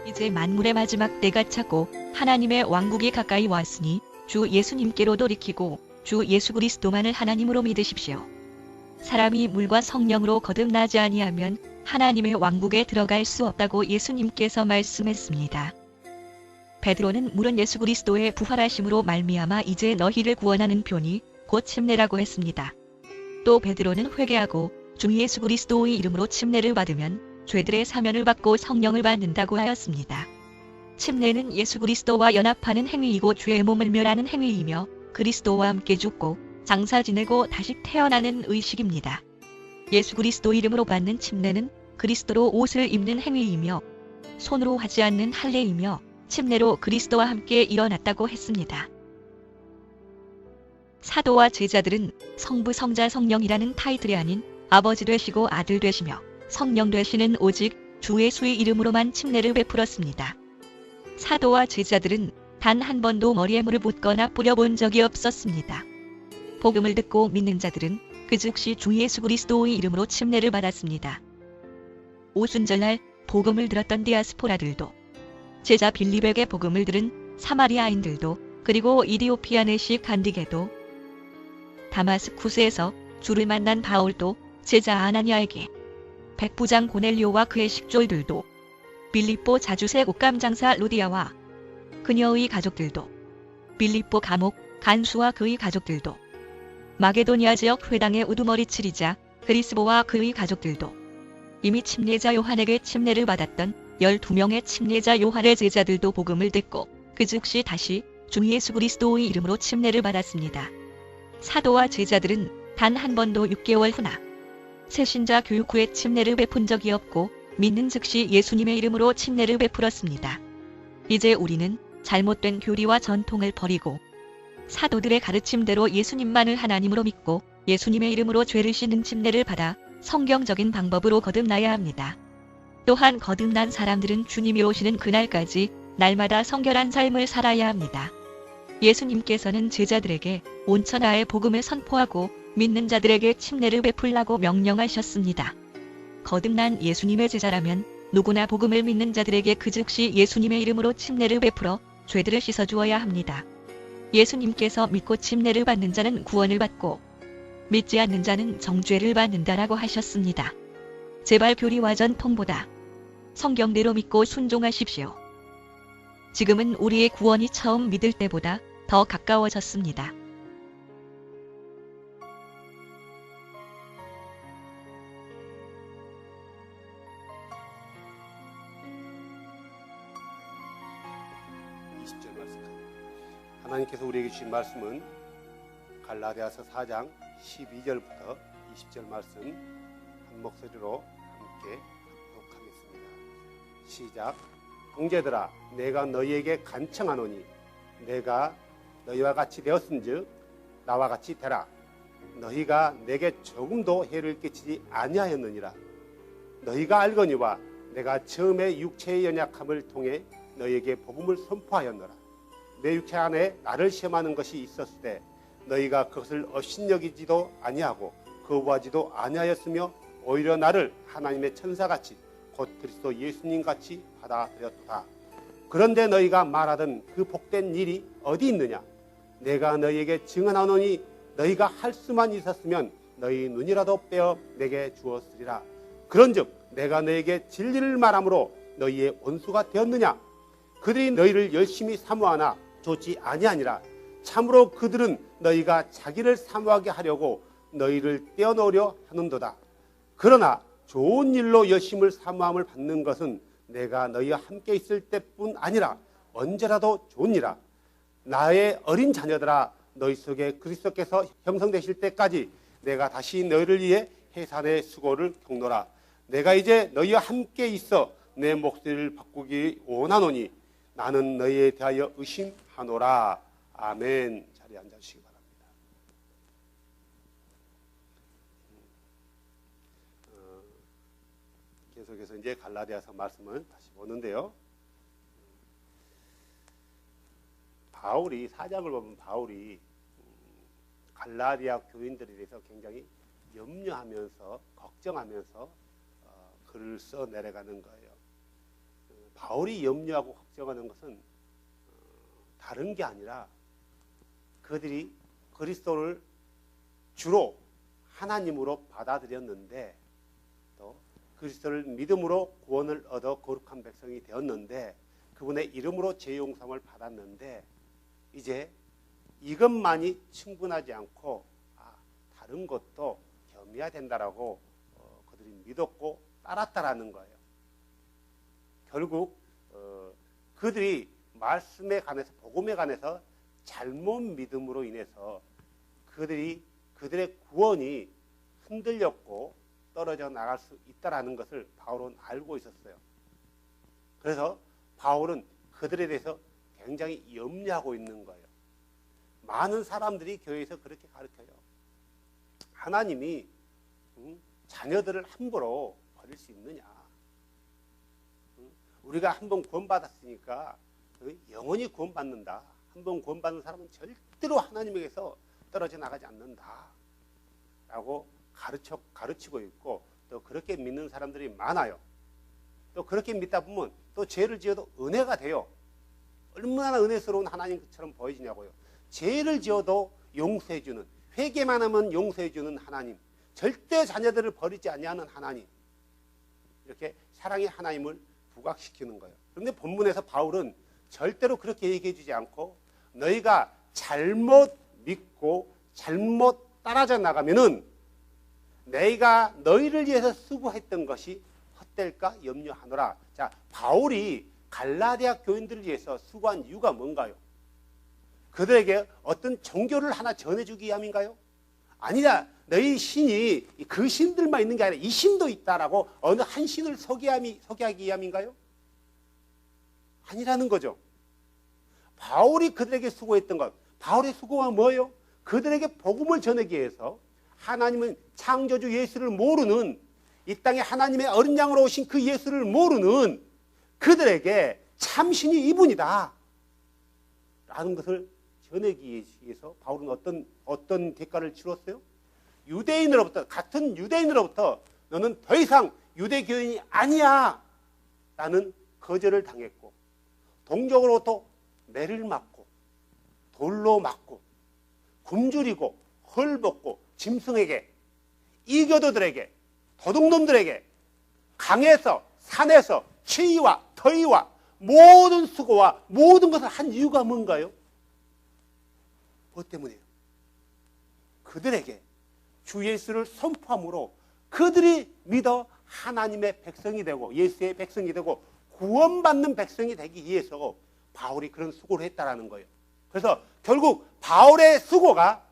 이제 만물의 마지막 때가 차고 하나님의 왕국이 가까이 왔으니 주 예수님께로 돌이키고 주 예수 그리스도만을 하나님으로 믿으십시오. 사람이 물과 성령으로 거듭나지 아니하면 하나님의 왕국에 들어갈 수 없다고 예수님께서 말씀했습니다. 베드로는 물은 예수 그리스도의 부활하심으로 말미암아 이제 너희를 구원하는 표니 곧 침례라고 했습니다. 또 베드로는 회개하고 주 예수 그리스도의 이름으로 침례를 받으면 죄들의 사면을 받고 성령을 받는다고 하였습니다. 침례는 예수 그리스도와 연합하는 행위이고 죄의 몸을 멸하는 행위이며 그리스도와 함께 죽고 장사 지내고 다시 태어나는 의식입니다. 예수 그리스도 이름으로 받는 침례는 그리스도로 옷을 입는 행위이며 손으로 하지 않는 할례이며 침례로 그리스도와 함께 일어났다고 했습니다. 사도와 제자들은 성부 성자 성령이라는 타이틀이 아닌 아버지 되시고 아들 되시며 성령 되시는 오직 주 예수의 이름으로만 침례를 베풀었습니다. 사도와 제자들은 단 한 번도 머리에 물을 붓거나 뿌려본 적이 없었습니다. 복음을 듣고 믿는 자들은 그 즉시 주 예수 그리스도의 이름으로 침례를 받았습니다. 오순절날 복음을 들었던 디아스포라들도, 제자 빌립에게 복음을 들은 사마리아인들도, 그리고 이디오피아 내시 간디게도, 다마스쿠스에서 주를 만난 바울도, 제자 아나니아에게, 백부장 고넬료와 그의 식졸들도, 빌립보 자주색 옷감장사 루디아와 그녀의 가족들도, 빌립보 감옥 간수와 그의 가족들도, 마게도니아 지역 회당의 우두머리 치리자 그리스보와 그의 가족들도, 이미 침례자 요한에게 침례를 받았던 12명의 침례자 요한의 제자들도 복음을 듣고 그 즉시 다시 주 예수 그리스도의 이름으로 침례를 받았습니다. 사도와 제자들은 단 한 번도 6개월 후나 새신자 교육 후에 침례를 베푼 적이 없고 믿는 즉시 예수님의 이름으로 침례를 베풀었습니다. 이제 우리는 잘못된 교리와 전통을 버리고 사도들의 가르침대로 예수님만을 하나님으로 믿고 예수님의 이름으로 죄를 씻는 침례를 받아 성경적인 방법으로 거듭나야 합니다. 또한 거듭난 사람들은 주님이 오시는 그날까지 날마다 성결한 삶을 살아야 합니다. 예수님께서는 제자들에게 온 천하에 복음을 선포하고 믿는 자들에게 침례를 베풀라고 명령하셨습니다. 거듭난 예수님의 제자라면 누구나 복음을 믿는 자들에게 그 즉시 예수님의 이름으로 침례를 베풀어 죄들을 씻어주어야 합니다. 예수님께서 믿고 침례를 받는 자는 구원을 받고 믿지 않는 자는 정죄를 받는다라고 하셨습니다. 제발 교리와 전통보다 성경대로 믿고 순종하십시오. 지금은 우리의 구원이 처음 믿을 때보다 더 가까워졌습니다. 하나님께서 우리에게 주신 말씀은 갈라디아서 4장 12절부터 20절 말씀 한 목소리로 함께 합독하겠습니다. 시작. 형제들아, 내가 너희에게 간청하노니 내가 너희와 같이 되었은즉 나와 같이 되라. 너희가 내게 조금도 해를 끼치지 아니하였느니라. 너희가 알거니와 내가 처음에 육체의 연약함을 통해 너희에게 복음을 선포하였노라. 내 육체 안에 나를 시험하는 것이 있었을 때 너희가 그것을 업신여기지도 아니하고 거부하지도 아니하였으며 오히려 나를 하나님의 천사같이 곧 그리스도 예수님같이 받아들였도다. 그런데 너희가 말하던 그 복된 일이 어디 있느냐? 내가 너희에게 증언하노니 너희가 할 수만 있었으면 너희 눈이라도 빼어 내게 주었으리라. 그런즉 내가 너희에게 진리를 말함으로 너희의 원수가 되었느냐? 그들이 너희를 열심히 사모하나 좋지 아니하니라. 참으로 그들은 너희가 자기를 사모하게 하려고 너희를 떼어놓으려 하는도다. 그러나 좋은 일로 열심을 사모함을 받는 것은 내가 너희와 함께 있을 때뿐 아니라 언제라도 좋으니라. 나의 어린 자녀들아, 너희 속에 그리스도께서 형성되실 때까지 내가 다시 너희를 위해 해산의 수고를 겪노라. 내가 이제 너희와 함께 있어 내 목소리를 바꾸기 원하노니 나는 너희에 대하여 의심하노라. 아멘. 자리에 앉아주시기 바랍니다. 계속해서 이제 갈라디아서 말씀을 다시 보는데요. 바울이 사장을 보면 바울이 갈라디아 교인들에 대해서 굉장히 염려하면서 걱정하면서 글을 써 내려가는 거예요. 바울이 염려하고 걱정하는 것은 다른 게 아니라 그들이 그리스도를 주로 하나님으로 받아들였는데 또 그리스도를 믿음으로 구원을 얻어 거룩한 백성이 되었는데 그분의 이름으로 죄 용서를 받았는데 이제 이것만이 충분하지 않고 다른 것도 겸해야 된다라고 그들이 믿었고 따랐다라는 거예요. 결국 그들이 말씀에 관해서 복음에 관해서 잘못 믿음으로 인해서 그들의 구원이 흔들렸고 떨어져 나갈 수 있다라는 것을 바울은 알고 있었어요. 그래서 바울은 그들에 대해서 굉장히 염려하고 있는 거예요. 많은 사람들이 교회에서 그렇게 가르쳐요. 하나님이 자녀들을 함부로 버릴 수 있느냐? 우리가 한번 구원받았으니까 영원히 구원받는다. 한번 구원받는 사람은 절대로 하나님에게서 떨어져 나가지 않는다. 라고 가르치고 있고 또 그렇게 믿는 사람들이 많아요. 또 그렇게 믿다 보면 또 죄를 지어도 은혜가 돼요. 얼마나 은혜스러운 하나님처럼 보여지냐고요. 죄를 지어도 용서해주는, 회개만 하면 용서해주는 하나님, 절대 자녀들을 버리지 아니하는 하나님, 이렇게 사랑의 하나님을 부각시키는 거예요. 그런데 본문에서 바울은 절대로 그렇게 얘기해 주지 않고 너희가 잘못 믿고 잘못 따라져 나가면은 내가 너희를 위해서 수고했던 것이 헛될까 염려하노라. 자, 바울이 갈라디아 교인들을 위해서 수고한 이유가 뭔가요? 그들에게 어떤 종교를 하나 전해주기 위함인가요? 아니라 너희 신이 그 신들만 있는 게 아니라 이 신도 있다라고 어느 한 신을 소개하기 위함인가요? 아니라는 거죠. 바울이 그들에게 수고했던 것, 바울의 수고가 뭐예요? 그들에게 복음을 전하기 위해서 하나님은 창조주 예수를 모르는, 이 땅에 하나님의 어린 양으로 오신 그 예수를 모르는 그들에게 참신이 이분이다 라는 것을 전하기 위해서 바울은 어떤 대가를 치렀어요? 같은 유대인으로부터 너는 더 이상 유대교인이 아니야 라는 거절을 당했고, 동족으로부터 매를 맞고 돌로 맞고 굶주리고 헐벗고 짐승에게, 이교도들에게, 도둑놈들에게, 강에서 산에서 추위와 더위와 모든 수고와 모든 것을 한 이유가 뭔가요? 뭐 때문이에요? 그들에게 주 예수를 선포함으로 그들이 믿어 하나님의 백성이 되고 예수의 백성이 되고 구원받는 백성이 되기 위해서 바울이 그런 수고를 했다라는 거예요. 그래서 결국 바울의 수고가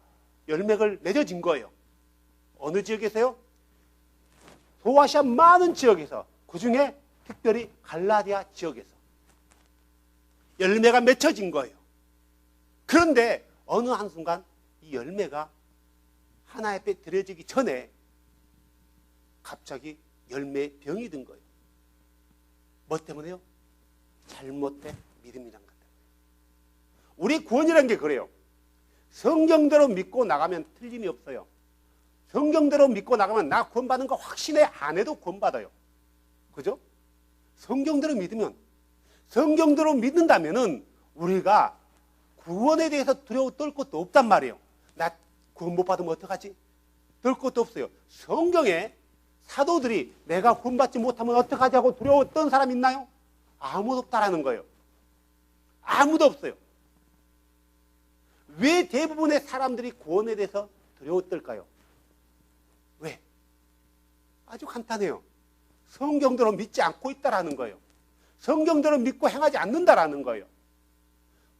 열매를 맺어진 거예요. 어느 지역에서요? 소아시아 많은 지역에서, 그 중에 특별히 갈라디아 지역에서 열매가 맺혀진 거예요. 그런데 어느 한순간 이 열매가 하나의 때 들여지기 전에 갑자기 열매에 병이 든 거예요. 뭐 때문에요? 잘못된 믿음이란 것 때문에. 우리 구원이라는 게 그래요. 성경대로 믿고 나가면 틀림이 없어요. 성경대로 믿고 나가면 나 구원받은 거 확신해 안 해도 구원받아요. 그죠? 성경대로 믿으면, 성경대로 믿는다면은 우리가 구원에 대해서 두려워 떨 것도 없단 말이에요. 나 구원 못 받으면 어떡하지? 떨 것도 없어요. 성경에 사도들이 내가 구원받지 못하면 어떡하지 하고 두려웠던 사람 있나요? 아무도 없다라는 거예요. 아무도 없어요. 왜 대부분의 사람들이 구원에 대해서 두려워 떨까요? 왜? 아주 간단해요. 성경대로 믿지 않고 있다라는 거예요. 성경대로 믿고 행하지 않는다라는 거예요.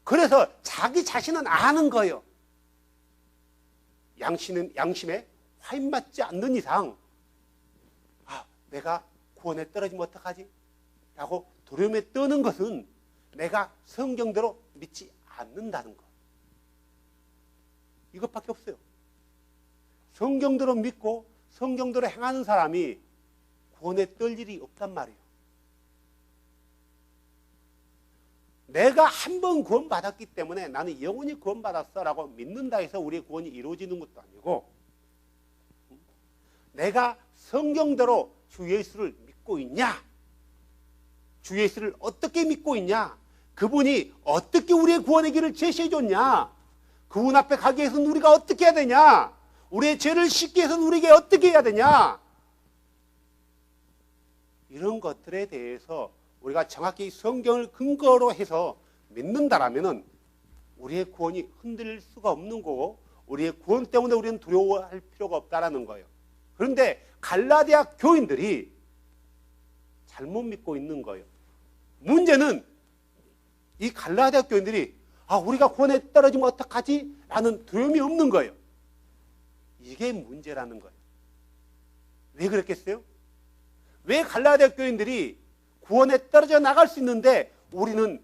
그래서 자기 자신은 아는 거예요. 양심에 화인맞지 않는 이상 내가 구원에 떨어지면 어떡하지? 라고 두려움에 떠는 것은 내가 성경대로 믿지 않는다는 것. 이것밖에 없어요. 성경대로 믿고 성경대로 행하는 사람이 구원에 떨 일이 없단 말이에요. 내가 한 번 구원받았기 때문에 나는 영원히 구원받았어 라고 믿는다 해서 우리의 구원이 이루어지는 것도 아니고, 내가 성경대로 주 예수를 믿고 있냐? 주 예수를 어떻게 믿고 있냐? 그분이 어떻게 우리의 구원의 길을 제시해 줬냐? 그분 앞에 가기 위해서는 우리가 어떻게 해야 되냐? 우리의 죄를 씻기 위해서는 우리에게 어떻게 해야 되냐? 이런 것들에 대해서 우리가 정확히 성경을 근거로 해서 믿는다라면은 우리의 구원이 흔들릴 수가 없는 거고, 우리의 구원 때문에 우리는 두려워할 필요가 없다라는 거예요. 그런데 갈라디아 교인들이 잘못 믿고 있는 거예요. 문제는 이 갈라디아 교인들이 우리가 구원에 떨어지면 어떡하지? 라는 두려움이 없는 거예요. 이게 문제라는 거예요. 왜 그랬겠어요? 왜 갈라디아 교인들이 구원에 떨어져 나갈 수 있는데 우리는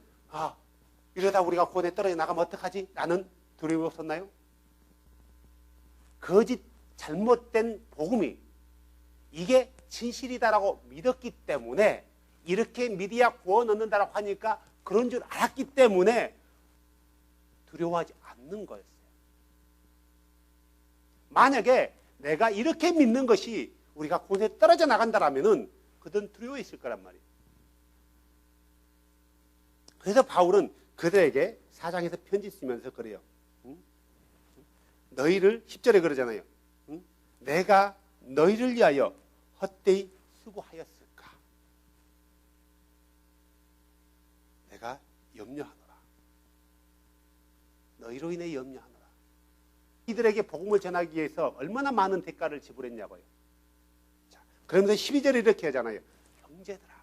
이러다 우리가 구원에 떨어져 나가면 어떡하지? 라는 두려움이 없었나요? 거짓 잘못된 복음이 이게 진실이다라고 믿었기 때문에, 이렇게 믿어야 구원 얻는다라고 하니까 그런 줄 알았기 때문에 두려워하지 않는 거였어요. 만약에 내가 이렇게 믿는 것이 우리가 구원에 떨어져 나간다라면은 그들은 두려워했을 거란 말이에요. 그래서 바울은 그들에게 4장에서 편지 쓰면서 그래요. 너희를 10절에 그러잖아요. 내가 너희를 위하여 헛되이 수고하였을까? 내가 염려하노라. 너희로 인해 염려하노라. 이들에게 복음을 전하기 위해서 얼마나 많은 대가를 지불했냐고요. 자, 그러면서 12절에 이렇게 하잖아요. 형제들아.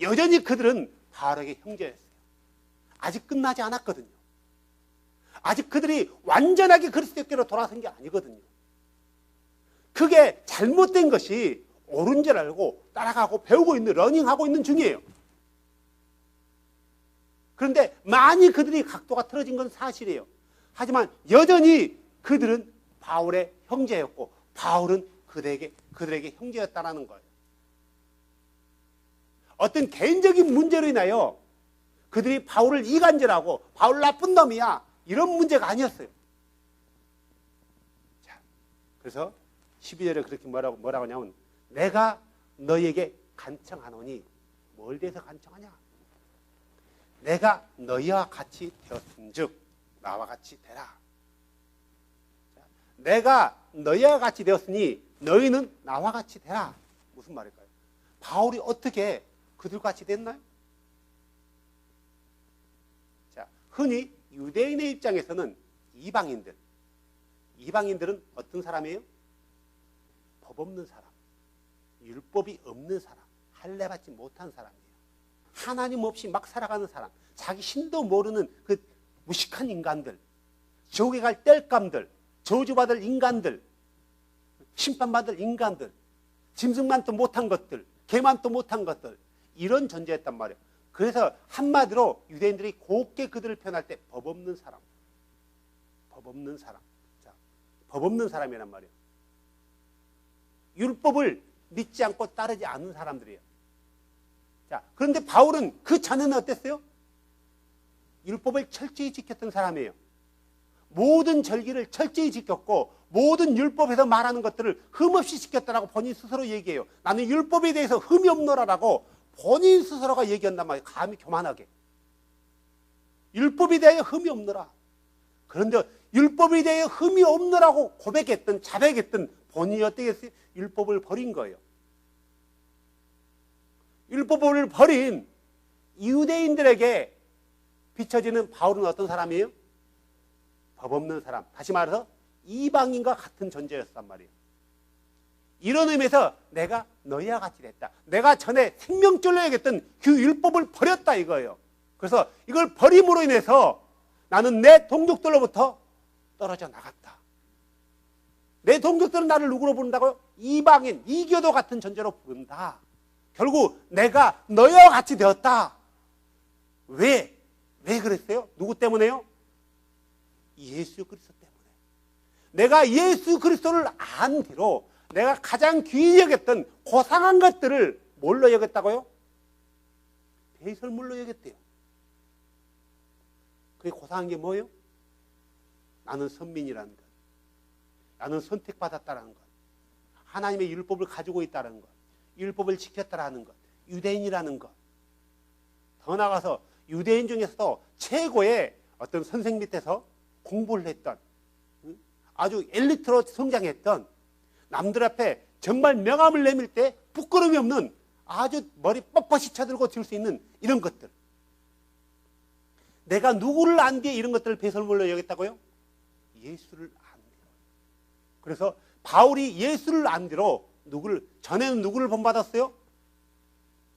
여전히 그들은 바울에게 형제였어요. 아직 끝나지 않았거든요. 아직 그들이 완전하게 그리스도께로 돌아선 게 아니거든요. 그게 잘못된 것이 옳은 줄 알고 따라가고 배우고 있는, 러닝하고 있는 중이에요. 그런데 많이 그들이 각도가 틀어진 건 사실이에요. 하지만 여전히 그들은 바울의 형제였고 바울은 그들에게 형제였다라는 거예요. 어떤 개인적인 문제로 인하여 그들이 바울을 이간질하고 바울 나쁜 놈이야, 이런 문제가 아니었어요. 자, 그래서 12절에 그렇게 뭐라고 하냐면, 내가 너희에게 간청하노니, 뭘 대해서 간청하냐? 내가 너희와 같이 되었은즉 나와 같이 되라. 자, 내가 너희와 같이 되었으니 너희는 나와 같이 되라. 무슨 말일까요? 바울이 어떻게 그들과 같이 됐나요? 자, 흔히 유대인의 입장에서는 이방인들은 어떤 사람이에요? 법 없는 사람, 율법이 없는 사람, 할례 받지 못한 사람이에요. 하나님 없이 막 살아가는 사람, 자기 신도 모르는 그 무식한 인간들, 지옥에 갈 땔감들, 저주받을 인간들, 심판받을 인간들, 짐승만도 못한 것들, 개만도 못한 것들, 이런 존재였단 말이에요. 그래서 한마디로 유대인들이 곱게 그들을 표현할 때 법 없는 사람, 법 없는 사람, 자, 법 없는 사람이란 말이에요. 율법을 믿지 않고 따르지 않는 사람들이에요. 자, 그런데 바울은 그 전에는 어땠어요? 율법을 철저히 지켰던 사람이에요. 모든 절기를 철저히 지켰고 모든 율법에서 말하는 것들을 흠없이 지켰다라고 본인 스스로 얘기해요. 나는 율법에 대해서 흠이 없노라라고 본인 스스로가 얘기한단 말이에요. 감히 교만하게. 율법에 대하여 흠이 없노라. 그런데 율법에 대하여 흠이 없노라고 고백했던, 자백했던 본인이 어떻게 했어요? 율법을 버린 거예요. 율법을 버린 유대인들에게 비춰지는 바울은 어떤 사람이에요? 법 없는 사람. 다시 말해서 이방인과 같은 존재였단 말이에요. 이런 의미에서 내가 너희와 같이 됐다. 내가 전에 생명줄로 여겼던 그 율법을 버렸다 이거예요. 그래서 이걸 버림으로 인해서 나는 내 동족들로부터 떨어져 나갔다. 내 동족들은 나를 누구로 부른다고요? 이방인, 이교도 같은 존재로 부른다. 결국 내가 너희와 같이 되었다. 왜 그랬어요? 누구 때문에요? 예수 그리스도 때문에. 내가 예수 그리스도를 안 뒤로 내가 가장 귀히 여겼던 고상한 것들을 뭘로 여겼다고요? 배설물로 여겼대요. 그게 고상한 게 뭐예요? 나는 선민이라는 것, 나는 선택받았다라는 것, 하나님의 율법을 가지고 있다는 것, 율법을 지켰다라는 것, 유대인이라는 것, 더 나아가서 유대인 중에서도 최고의 어떤 선생 밑에서 공부를 했던, 아주 엘리트로 성장했던, 남들 앞에 정말 명함을 내밀 때 부끄러움이 없는, 아주 머리 뻣뻣이 쳐들고 들 수 있는 이런 것들. 내가 누구를 안 뒤에 이런 것들을 배설물로 여겼다고요? 예수를 안 뒤로. 그래서 바울이 예수를 안 뒤로 전에는 누구를 본받았어요?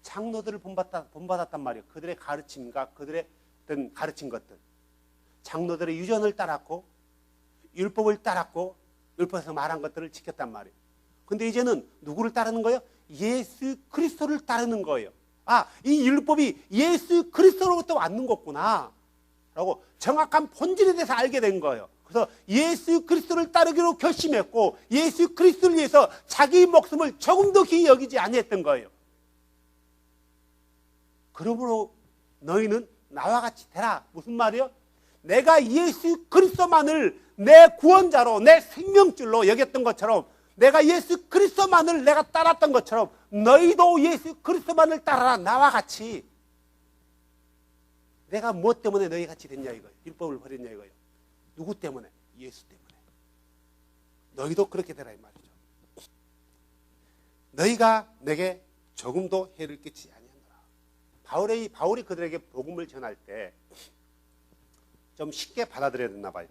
장로들을 본받았단 말이에요. 그들의 가르침과 그들의 어떤 가르친 것들. 장로들의 유전을 따랐고 율법을 따랐고 율법에서 말한 것들을 지켰단 말이에요. 근데 이제는 누구를 따르는 거예요? 예수 그리스도를 따르는 거예요. 아, 이 율법이 예수 그리스도로부터 왔는 거구나 라고 정확한 본질에 대해서 알게 된 거예요. 그래서 예수 그리스도를 따르기로 결심했고 예수 그리스도를 위해서 자기 목숨을 조금도 귀히 여기지 아니했던 거예요. 그러므로 너희는 나와 같이 되라. 무슨 말이요? 내가 예수 그리스도만을 내 구원자로 내 생명줄로 여겼던 것처럼, 내가 예수 그리스도만을 내가 따랐던 것처럼 너희도 예수 그리스도만을 따라라. 나와 같이. 내가 무엇 때문에 너희 같이 됐냐 이거예요. 율법을 버렸냐 이거예요. 누구 때문에? 예수 때문에. 너희도 그렇게 되라 이 말이죠. 너희가 내게 조금도 해를 끼치지 아니하노라. 바울이 그들에게 복음을 전할 때 좀 쉽게 받아들여야 됐나 봐요.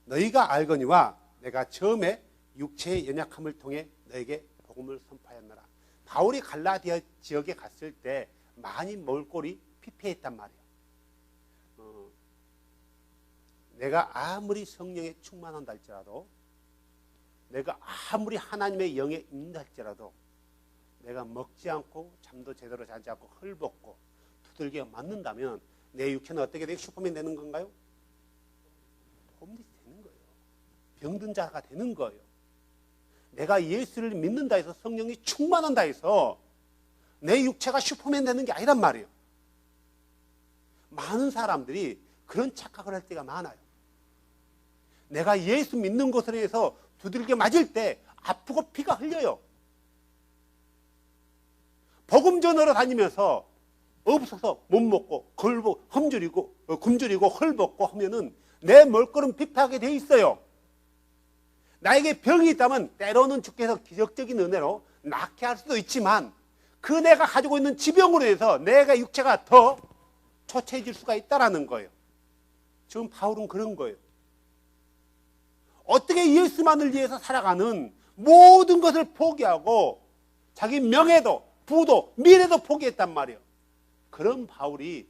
너희가 알거니와 내가 처음에 육체의 연약함을 통해 너에게 복음을 선포하였노라. 바울이 갈라디아 지역에 갔을 때 많이 먹을 꼴이 피폐했단 말이에요. 내가 아무리 성령에 충만한다 할지라도, 내가 아무리 하나님의 영에 있는다 할지라도, 내가 먹지 않고 잠도 제대로 자지 않고 헐벗고 두들겨 맞는다면 내 육체는 어떻게 되고 슈퍼맨 되는 건가요? 홈리스 되는 거예요. 병든 자가 되는 거예요. 내가 예수를 믿는다 해서 성령이 충만한다 해서 내 육체가 슈퍼맨 되는 게 아니란 말이에요. 많은 사람들이 그런 착각을 할 때가 많아요. 내가 예수 믿는 것에 의해서 두들겨 맞을 때 아프고 피가 흘려요. 복음 전하러 다니면서 없어서 못 먹고 굶주리고 헐벗고 하면은 내 멀거름 피폐하게 돼 있어요. 나에게 병이 있다면 때로는 주께서 기적적인 은혜로 낫게 할 수도 있지만 그 내가 가지고 있는 지병으로 해서 내가 육체가 더 초췌해질 수가 있다라는 거예요. 지금 바울은 그런 거예요. 어떻게 예수만을 위해서 살아가는 모든 것을 포기하고 자기 명예도 부도 미래도 포기했단 말이에요. 그런 바울이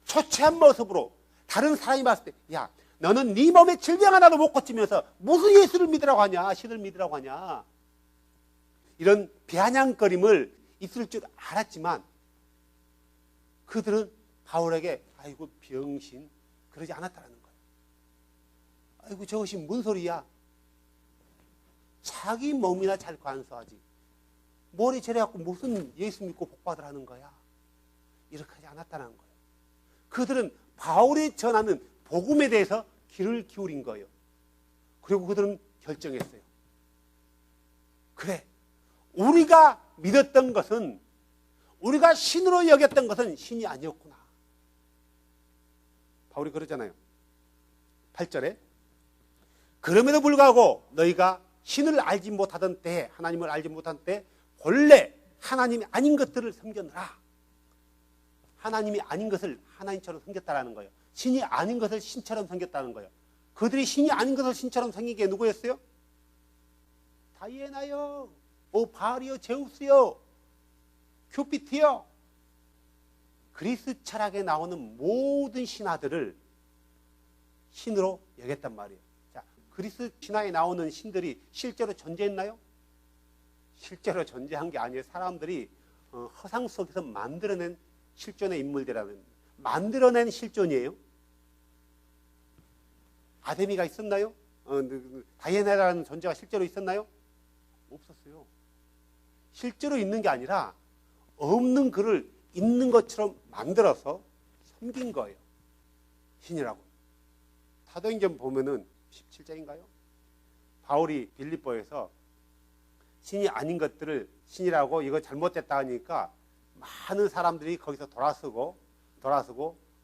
초췌한 모습으로 다른 사람이 봤을 때, 야, 너는 네 몸에 질병 하나도 못 고치면서 무슨 예수를 믿으라고 하냐, 신을 믿으라고 하냐, 이런 비아냥거림을 있을 줄 알았지만 그들은 바울에게 아이고 병신 그러지 않았다는 거예요. 아이고 저것이 뭔 소리야. 자기 몸이나 잘 관서하지 머리 저래갖고 무슨 예수 믿고 복받으라는 거야. 이렇게 하지 않았다는 거예요. 그들은 바울이 전하는 복음에 대해서 귀를 기울인 거예요. 그리고 그들은 결정했어요. 그래, 우리가 믿었던 것은, 우리가 신으로 여겼던 것은 신이 아니었구나. 바울이 그러잖아요. 8절에 그럼에도 불구하고 너희가 신을 알지 못하던 때에, 하나님을 알지 못한 때 본래 하나님이 아닌 것들을 섬겼노라. 하나님이 아닌 것을 하나님처럼 섬겼다라는 거예요. 신이 아닌 것을 신처럼 섬겼다는 거예요. 그들이 신이 아닌 것을 신처럼 섬긴 게 누구였어요? 다이애나요, 바알이요, 제우스요, 큐피트요. 그리스 철학에 나오는 모든 신화들을 신으로 여겼단 말이에요. 자, 그리스 신화에 나오는 신들이 실제로 존재했나요? 실제로 존재한 게 아니에요. 사람들이 허상 속에서 만들어낸 실존의 인물들이라는, 만들어낸 실존이에요. 아데미가 있었나요? 다이애나라는 존재가 실제로 있었나요? 없었어요. 실제로 있는 게 아니라 없는 글을 있는 것처럼 만들어서 섬긴 거예요. 신이라고. 사도행전 보면은 17장인가요? 바울이 빌립보에서 신이 아닌 것들을 신이라고 이거 잘못됐다 하니까 많은 사람들이 거기서 돌아서고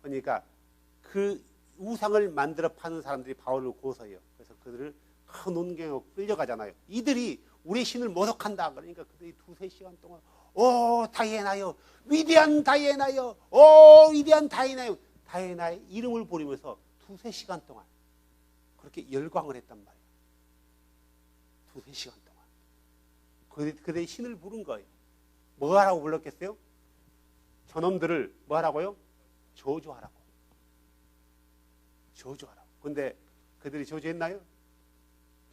그러니까 그 우상을 만들어 파는 사람들이 바울을 고소해요. 그래서 그들을 큰 논경으로 끌려가잖아요. 이들이 우리 신을 모독한다. 그러니까 그들이 2-3시간 동안 오 다이애나여, 위대한 다이애나여, 오 위대한 다이애나여, 다이애나의 이름을 부르면서 2-3시간 동안 그렇게 열광을 했단 말이에요. 2-3시간 동안 그들의 신을 부른 거예요. 뭐 하라고 불렀겠어요? 저놈들을 뭐 하라고요? 저주하라고. 근데 그들이 저주했나요?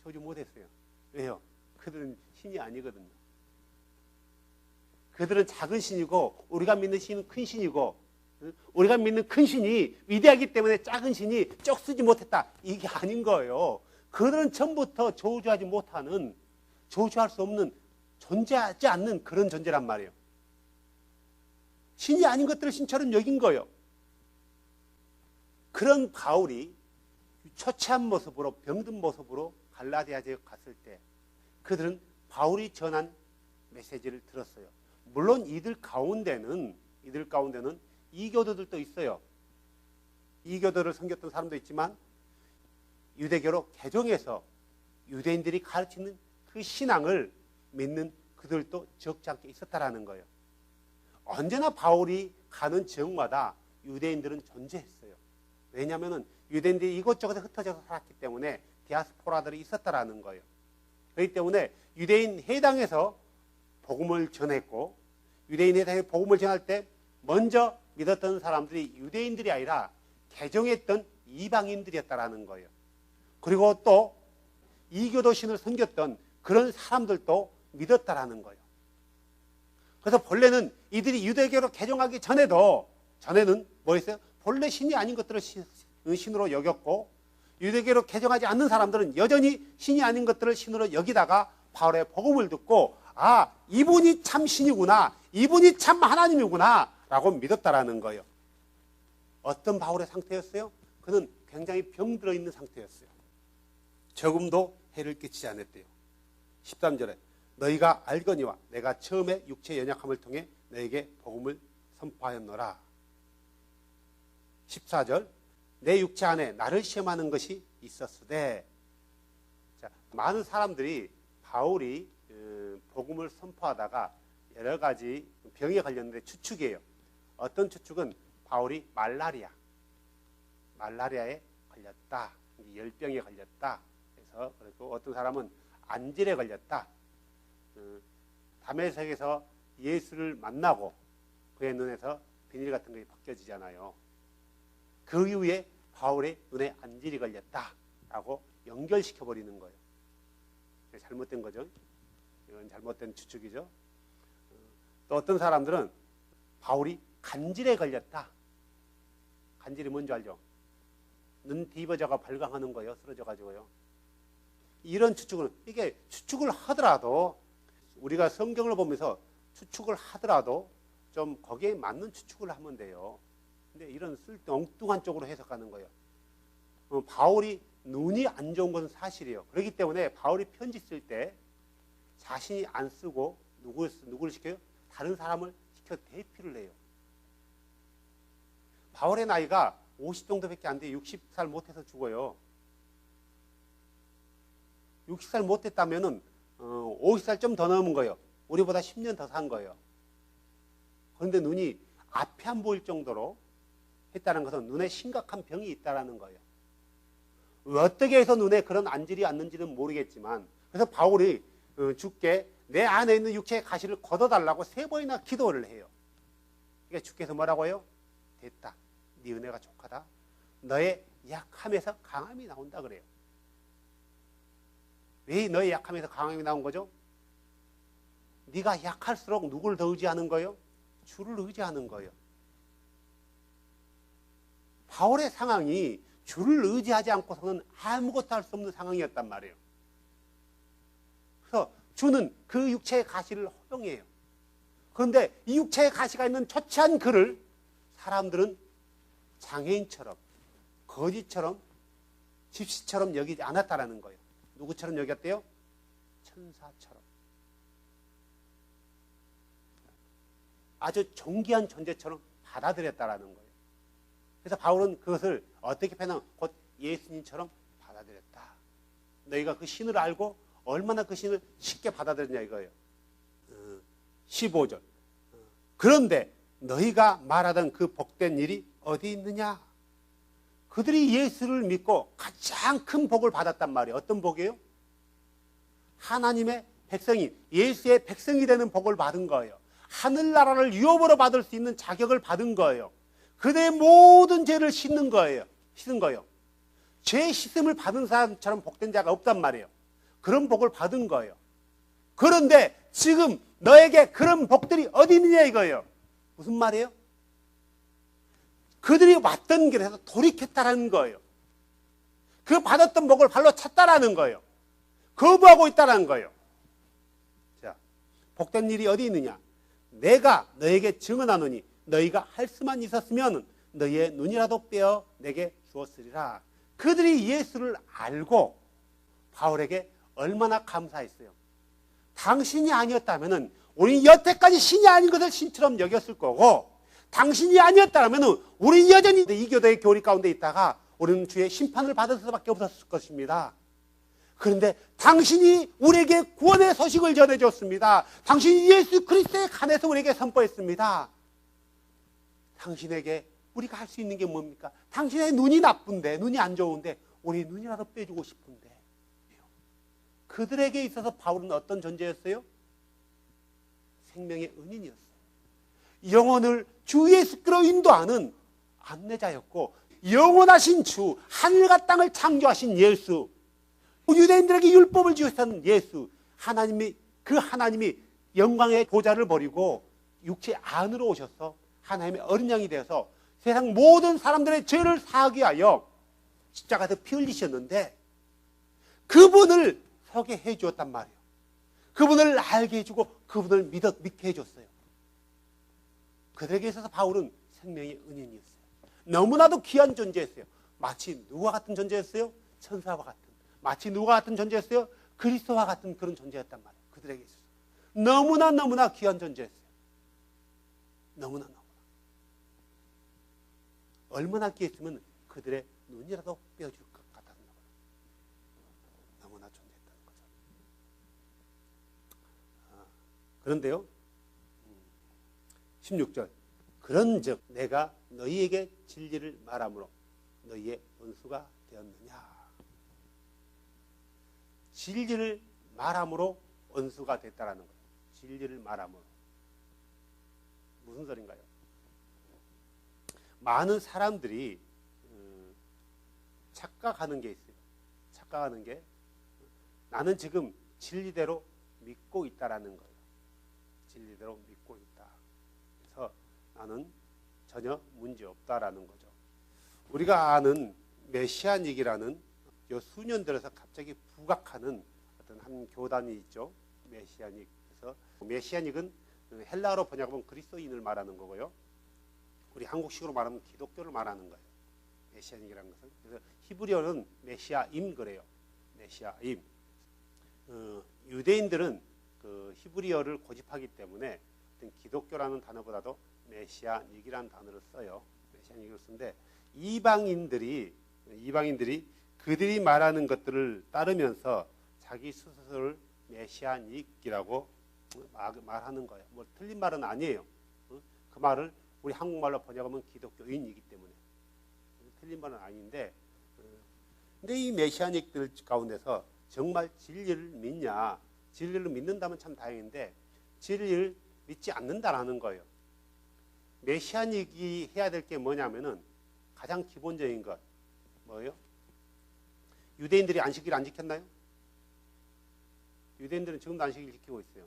저주 못했어요. 왜요? 그들은 신이 아니거든요. 그들은 작은 신이고 우리가 믿는 신은 큰 신이고, 우리가 믿는 큰 신이 위대하기 때문에 작은 신이 쩍쓰지 못했다. 이게 아닌 거예요. 그들은 처음부터 저주하지 못하는, 저주할 수 없는, 존재하지 않는 그런 존재란 말이에요. 신이 아닌 것들을 신처럼 여긴 거예요. 그런 바울이 처치한 모습으로, 병든 모습으로 갈라디아 지역에 갔을 때 그들은 바울이 전한 메시지를 들었어요. 물론 이들 가운데는 이교도들도 있어요. 이교도를 섬겼던 사람도 있지만 유대교로 개종해서 유대인들이 가르치는 그 신앙을 믿는 그들도 적지 않게 있었다라는 거예요. 언제나 바울이 가는 지역마다 유대인들은 존재했어요. 왜냐하면 유대인들이 이곳저곳에 흩어져서 살았기 때문에 디아스포라들이 있었다라는 거예요. 그렇기 때문에 유대인 회당에서 복음을 전했고, 유대인 회당에 복음을 전할 때 먼저 믿었던 사람들이 유대인들이 아니라 개종했던 이방인들이었다라는 거예요. 그리고 또 이교도 신을 섬겼던 그런 사람들도 믿었다라는 거예요. 그래서 본래는 이들이 유대교로 개종하기 전에는 뭐였어요? 본래 신이 아닌 것들을 신으로 여겼고, 유대교로 개종하지 않는 사람들은 여전히 신이 아닌 것들을 신으로 여기다가 바울의 복음을 듣고, 아, 이분이 참 신이구나, 이분이 참 하나님이구나 라고 믿었다라는 거예요. 어떤 바울의 상태였어요? 그는 굉장히 병들어 있는 상태였어요. 조금도 해를 끼치지 않았대요. 13절에 너희가 알거니와 내가 처음에 육체의 연약함을 통해 너에게 복음을 선포하였노라. 14절 내 육체 안에 나를 시험하는 것이 있었으되. 자, 많은 사람들이 바울이 복음을 선포하다가 여러 가지 병에 걸렸는데 추측이에요. 어떤 추측은 바울이 말라리아에 걸렸다, 열병에 걸렸다. 그래서 그리고 어떤 사람은 안질에 걸렸다. 다메섹에서 예수를 만나고 그의 눈에서 비닐 같은 것이 벗겨지잖아요. 그 이후에 바울의 눈에 안질이 걸렸다라고 연결시켜버리는 거예요. 잘못된 거죠. 이건 잘못된 추측이죠. 또 어떤 사람들은 바울이 간질에 걸렸다. 간질이 뭔지 알죠? 눈 뒤집어져가 발광하는 거예요. 쓰러져가지고요. 이런 추측은, 이게 추측을 하더라도 우리가 성경을 보면서 추측을 하더라도 좀 거기에 맞는 추측을 하면 돼요. 근데 이런 엉뚱한 쪽으로 해석하는 거예요. 바울이 눈이 안 좋은 것은 사실이에요. 그렇기 때문에 바울이 편지 쓸 때 자신이 안 쓰고 누구를 시켜요? 다른 사람을 시켜 대피를 해요. 바울의 나이가 50 정도밖에 안 돼. 60살 못해서 죽어요. 60살 못했다면은 50살 좀 더 넘은 거예요. 우리보다 10년 더 산 거예요. 그런데 눈이 앞이 안 보일 정도로 했다는 것은 눈에 심각한 병이 있다는 거예요. 어떻게 해서 눈에 그런 안질이 왔는지는 모르겠지만, 그래서 바울이 주께 내 안에 있는 육체의 가시를 걷어달라고 3번이나 기도를 해요. 그러니까 주께서 뭐라고 해요? 됐다. 네 은혜가 족하다. 너의 약함에서 강함이 나온다 그래요. 왜 너의 약함에서 강함이 나온 거죠? 네가 약할수록 누구를 더 의지하는 거예요? 주를 의지하는 거예요. 바울의 상황이 주를 의지하지 않고서는 아무것도 할 수 없는 상황이었단 말이에요. 그래서 주는 그 육체의 가시를 허용해요. 그런데 이 육체의 가시가 있는 초췌한 그를 사람들은 장애인처럼, 거지처럼, 집시처럼 여기지 않았다라는 거예요. 누구처럼 여겼대요? 천사처럼. 아주 존귀한 존재처럼 받아들였다라는 거예요. 그래서 바울은 그것을 어떻게 표현하면 곧 예수님처럼 받아들였다. 너희가 그 신을 알고 얼마나 그 신을 쉽게 받아들였냐 이거예요. 15절. 그런데 너희가 말하던 그 복된 일이 어디 있느냐? 그들이 예수를 믿고 가장 큰 복을 받았단 말이에요. 어떤 복이에요? 하나님의 백성이, 예수의 백성이 되는 복을 받은 거예요. 하늘나라를 유업으로 받을 수 있는 자격을 받은 거예요. 그들의 모든 죄를 씻는 거예요. 죄 씻음을 받은 사람처럼 복된 자가 없단 말이에요. 그런 복을 받은 거예요. 그런데 지금 너에게 그런 복들이 어디 있느냐 이거예요. 무슨 말이에요? 그들이 왔던 길에서 돌이켰다라는 거예요. 그 받았던 복을 발로 찼다라는 거예요. 거부하고 있다라는 거예요. 자, 복된 일이 어디 있느냐? 내가 너에게 증언하노니 너희가 할 수만 있었으면 너희의 눈이라도 빼어 내게 주었으리라. 그들이 예수를 알고 바울에게 얼마나 감사했어요. 당신이 아니었다면 우리 여태까지 신이 아닌 것을 신처럼 여겼을 거고, 당신이 아니었다면 우리 여전히 이 교도의 교리 가운데 있다가 우리는 주의 심판을 받을 수밖에 없었을 것입니다. 그런데 당신이 우리에게 구원의 소식을 전해줬습니다. 당신이 예수 그리스도의 간에서 우리에게 선포했습니다. 당신에게 우리가 할 수 있는 게 뭡니까? 당신의 눈이 나쁜데, 눈이 안 좋은데 우리 눈이라도 빼주고 싶은데. 그들에게 있어서 바울은 어떤 존재였어요? 생명의 은인이었어요. 영혼을 주 예수께로 인도하는 안내자였고, 영원하신 주, 하늘과 땅을 창조하신 예수, 유대인들에게 율법을 주셨던 예수, 그 하나님이 영광의 보좌를 버리고 육체 안으로 오셔서 하나님의 어린 양이 되어서 세상 모든 사람들의 죄를 사하기 위하여 십자가에서 피 흘리셨는데, 그분을 서게 해주었단 말이에요. 그분을 알게 해주고 그분을 믿게 해줬어요. 그들에게 있어서 바울은 생명의 은인이었어요. 너무나도 귀한 존재였어요. 마치 누구와 같은 존재였어요? 천사와 같은. 마치 누구와 같은 존재였어요? 그리스도와 같은 그런 존재였단 말이에요. 그들에게 있어서 너무나 귀한 존재였어요. 너무나 얼마나 귀했으면 그들의 눈이라도 빼어줄 것 같았나 봐요. 너무나 존재했다는 거죠. 그런데요, 16절. 그런즉 내가 너희에게 진리를 말함으로 너희의 원수가 되었느냐. 진리를 말함으로 원수가 됐다라는 거예요. 진리를 말함으로. 무슨 소린가요? 많은 사람들이 착각하는 게 있어요. 착각하는 게, 나는 지금 진리대로 믿고 있다라는 거예요. 진리대로 믿고 있다. 그래서 나는 전혀 문제 없다라는 거죠. 우리가 아는 메시아닉이라는 요 수년 들어서 갑자기 부각하는 어떤 한 교단이 있죠. 메시아닉. 그래서 메시아닉은 헬라어로 번역하면 그리스도인을 말하는 거고요. 우리 한국식으로 말하면 기독교를 말하는 거예요. 메시아닉이라는 것은. 그래서 히브리어는 메시아임 그래요. 메시아임. 유대인들은 그 히브리어를 고집하기 때문에 기독교라는 단어보다도 메시아닉이라는 단어를 써요. 메시아닉을 쓰는데, 이방인들이 그들이 말하는 것들을 따르면서 자기 스스로를 메시아닉이라고 말하는 거예요. 뭐 틀린 말은 아니에요. 그 말을 우리 한국말로 번역하면 기독교인이기 때문에 틀린 말은 아닌데, 근데 이 메시아닉들 가운데서 정말 진리를 믿냐? 진리를 믿는다면 참 다행인데 진리를 믿지 않는다라는 거예요. 메시아닉이 해야 될 게 뭐냐면은 가장 기본적인 것 뭐예요? 유대인들이 안식일을 안 지켰나요? 유대인들은 지금도 안식일 지키고 있어요.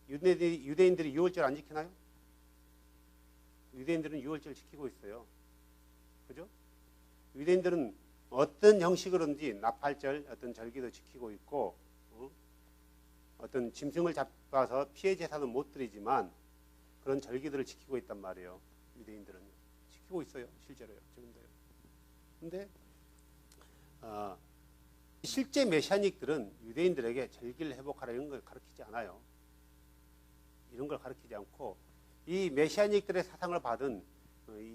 유대인들이 6월절 안 지키나요? 유대인들은 6월절 지키고 있어요. 그죠? 유대인들은 어떤 형식으로든지 나팔절, 어떤 절기도 지키고 있고, 어떤 짐승을 잡아서 피해 제사는 못 드리지만 그런 절기들을 지키고 있단 말이에요. 유대인들은 지키고 있어요. 실제로요. 지금도요. 근데 실제 메시아닉들은 유대인들에게 절기를 회복하라 이런 걸 가르치지 않아요. 이런 걸 가르치지 않고 이 메시아닉들의 사상을 받은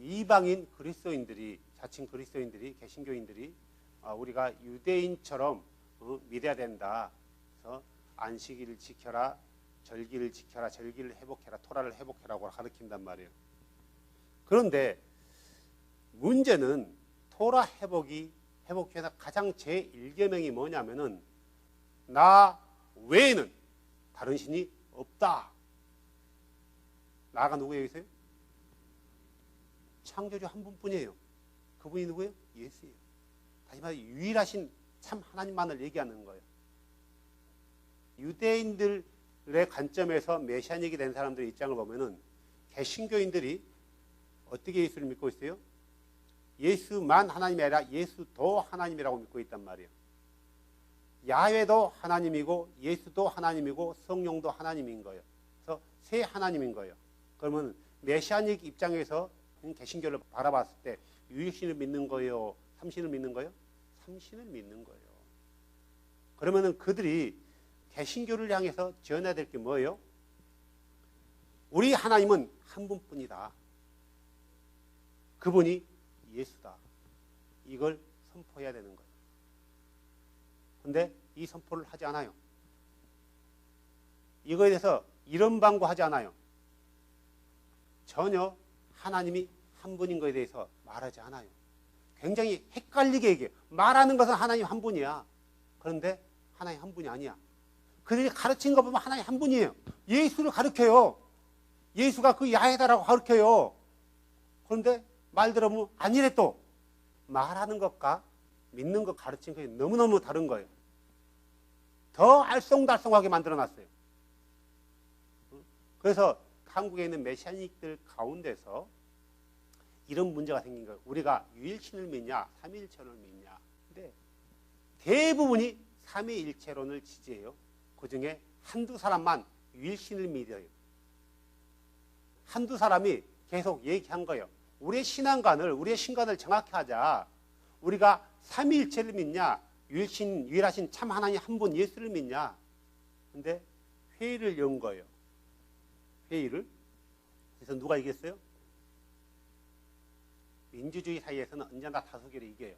이방인 그리스도인들이, 자칭 그리스도인들이, 개신교인들이 우리가 유대인처럼 믿어야 된다. 그래서 안식일을 지켜라, 절기를 지켜라, 절기를 회복해라, 토라를 회복해라고 가르친단 말이에요. 그런데 문제는 토라 회복해서 가장 제1계명이 뭐냐면은 나 외에는 다른 신이 없다. 나가 누구예요? 여기서요? 창조주 한 분뿐이에요. 그분이 누구예요? 예수예요. 다시 말해 유일하신 참 하나님만을 얘기하는 거예요. 유대인들의 관점에서 메시아닉이 된 사람들의 입장을 보면은 개신교인들이 어떻게 예수를 믿고 있어요? 예수만 하나님이 아니라 예수도 하나님이라고 믿고 있단 말이에요. 야훼도 하나님이고 예수도 하나님이고 성령도 하나님인 거예요. 그래서 세 하나님인 거예요. 그러면 메시아닉 입장에서 개신교를 바라봤을 때 유일신을 믿는 거예요? 삼신을 믿는 거예요? 삼신을 믿는 거예요. 그러면은 그들이 개신교를 향해서 지어내야 될 게 뭐예요? 우리 하나님은 한 분뿐이다. 그분이 예수다. 이걸 선포해야 되는 거예요. 그런데 이 선포를 하지 않아요. 이거에 대해서 이런 방구하지 않아요. 전혀 하나님이 한 분인 것에 대해서 말하지 않아요. 굉장히 헷갈리게 얘기해요. 말하는 것은 하나님 한 분이야. 그런데 하나님 한 분이 아니야. 그들이 가르친 거 보면 하나님 한 분이에요. 예수를 가르쳐요. 예수가 그 야훼다라고 가르쳐요. 그런데 말 들어보면 아니래 또. 말하는 것과 믿는 것 가르친 것이 너무너무 다른 거예요. 더 알쏭달쏭하게 만들어놨어요. 그래서 한국에 있는 메시아닉들 가운데서 이런 문제가 생긴 거예요. 우리가 유일신을 믿냐, 삼위일체론을 믿냐. 근데 대부분이 삼위일체론을 지지해요. 그 중에 한두 사람만 유일신을 믿어요. 한두 사람이 계속 얘기한 거예요. 우리의 신간을 정확히 하자. 우리가 삼위일체를 믿냐, 유일하신 참 하나님 한 분 예수를 믿냐. 근데 회의를 연 거예요. 회의를. 그래서 누가 이겼어요? 민주주의 사이에서는 언제나 다수결이 이겨요.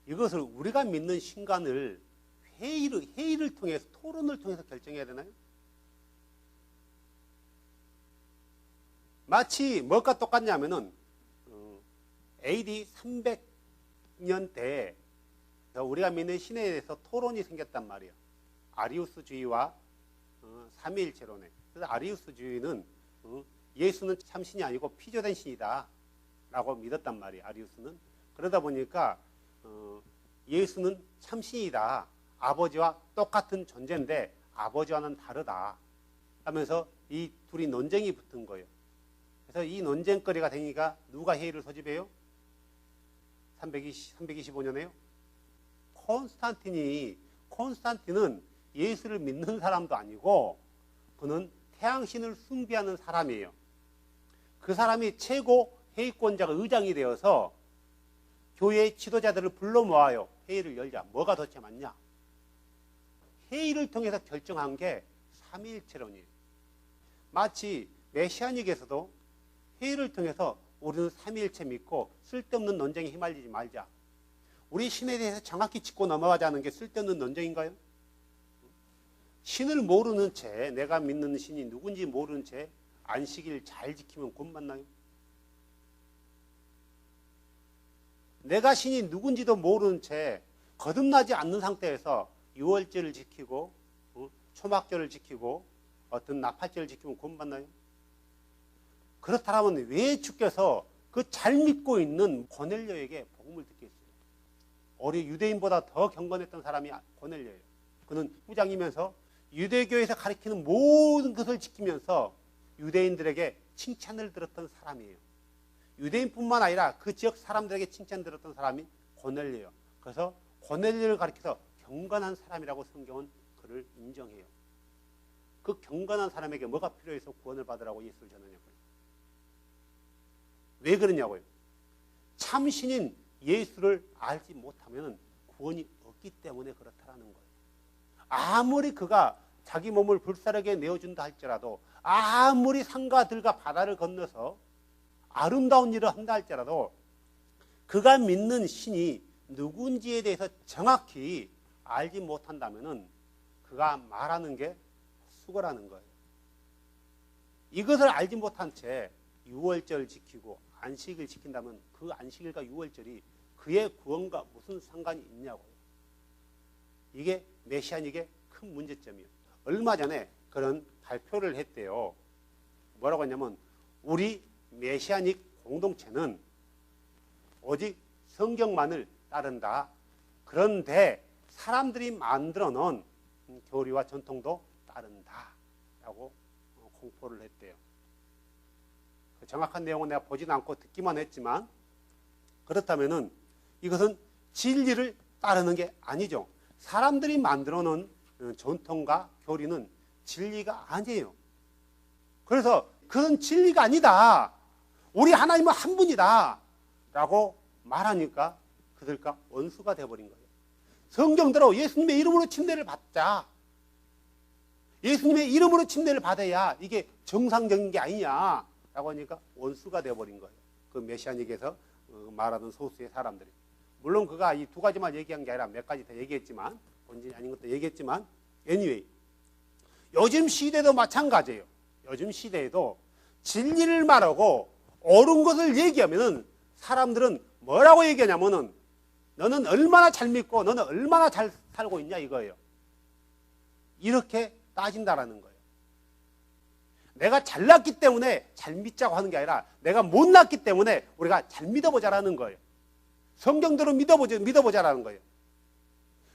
이것을 우리가 믿는 신간을 회의를 통해서, 토론을 통해서 결정해야 되나요? 마치 뭐가 똑같냐면은 AD 300년대에 우리가 믿는 신에 대해서 토론이 생겼단 말이에요. 아리우스주의와 삼위일체론에. 그래서 아리우스주의는 예수는 참신이 아니고 피조된 신이다 라고 믿었단 말이에요. 아리우스는. 그러다 보니까 예수는 참신이다. 아버지와 똑같은 존재인데 아버지와는 다르다 하면서 이 둘이 논쟁이 붙은 거예요. 그래서 이 논쟁거리가 되니까 누가 회의를 소집해요? 325년에요? 콘스탄틴은 예수를 믿는 사람도 아니고 그는 태양신을 숭배하는 사람이에요. 그 사람이 최고 회의권자가 의장이 되어서 교회의 지도자들을 불러 모아요. 회의를 열자. 뭐가 도대체 맞냐? 회의를 통해서 결정한 게 삼위일체론이에요. 마치 메시아닉에서도 회의를 통해서 우리는 삼위일체 믿고 쓸데없는 논쟁에 휘말리지 말자. 우리 신에 대해서 정확히 짚고 넘어가자는 게 쓸데없는 논쟁인가요? 신을 모르는 채, 내가 믿는 신이 누군지 모르는 채 안식일 잘 지키면 구원받나요? 내가 신이 누군지도 모르는 채 거듭나지 않는 상태에서 유월절을 지키고 초막절을 지키고 어떤 나팔절을 지키면 구원받나요? 그렇다면 왜 주께서 그 잘 믿고 있는 고넬료에게 복음을 듣게 했어요? 우리 유대인보다 더 경건했던 사람이 고넬료예요. 그는 부장이면서 유대교에서 가르치는 모든 것을 지키면서 유대인들에게 칭찬을 들었던 사람이에요. 유대인뿐만 아니라 그 지역 사람들에게 칭찬 들었던 사람이 고넬료예요. 그래서 고넬료를 가리켜서 경건한 사람이라고 성경은 그를 인정해요. 그 경건한 사람에게 뭐가 필요해서 구원을 받으라고 예수를 전하냐고요. 왜 그러냐고요. 참신인 예수를 알지 못하면 구원이 없기 때문에 그렇다라는 거예요. 아무리 그가 자기 몸을 불사르게 내어준다 할지라도, 아무리 산과 들과 바다를 건너서 아름다운 일을 한다 할지라도 그가 믿는 신이 누군지에 대해서 정확히 알지 못한다면은 그가 말하는 게 수고라는 거예요. 이것을 알지 못한 채 유월절 지키고 안식을 지킨다면 그 안식일과 유월절이 그의 구원과 무슨 상관이 있냐고요. 이게 메시아닉의 큰 문제점이에요. 얼마 전에 그런 발표를 했대요. 뭐라고 했냐면 우리 메시아닉 공동체는 오직 성경만을 따른다. 그런데 사람들이 만들어 놓은 교리와 전통도 따른다. 라고 공포를 했대요. 정확한 내용은 내가 보지는 않고 듣기만 했지만, 그렇다면은 이것은 진리를 따르는 게 아니죠. 사람들이 만들어 놓은 전통과 교리는 진리가 아니에요. 그래서 그건 진리가 아니다. 우리 하나님은 한 분이다. 라고 말하니까 그들과 원수가 되어버린 거예요. 성경대로 예수님의 이름으로 침례를 받자. 예수님의 이름으로 침례를 받아야 이게 정상적인 게 아니냐. 라고 하니까 원수가 되어버린 거예요. 그 메시아닉에서 말하는 소수의 사람들이. 물론 그가 이 두 가지만 얘기한 게 아니라 몇 가지 더 얘기했지만, 본질이 아닌 것도 얘기했지만, anyway. 요즘 시대도 마찬가지예요. 요즘 시대에도 진리를 말하고 옳은 것을 얘기하면은 사람들은 뭐라고 얘기하냐면은 너는 얼마나 잘 믿고 너는 얼마나 잘 살고 있냐 이거예요. 이렇게 따진다라는 거예요. 내가 잘났기 때문에 잘 믿자고 하는 게 아니라 내가 못났기 때문에 우리가 잘 믿어보자라는 거예요. 성경대로 믿어보자라는 거예요.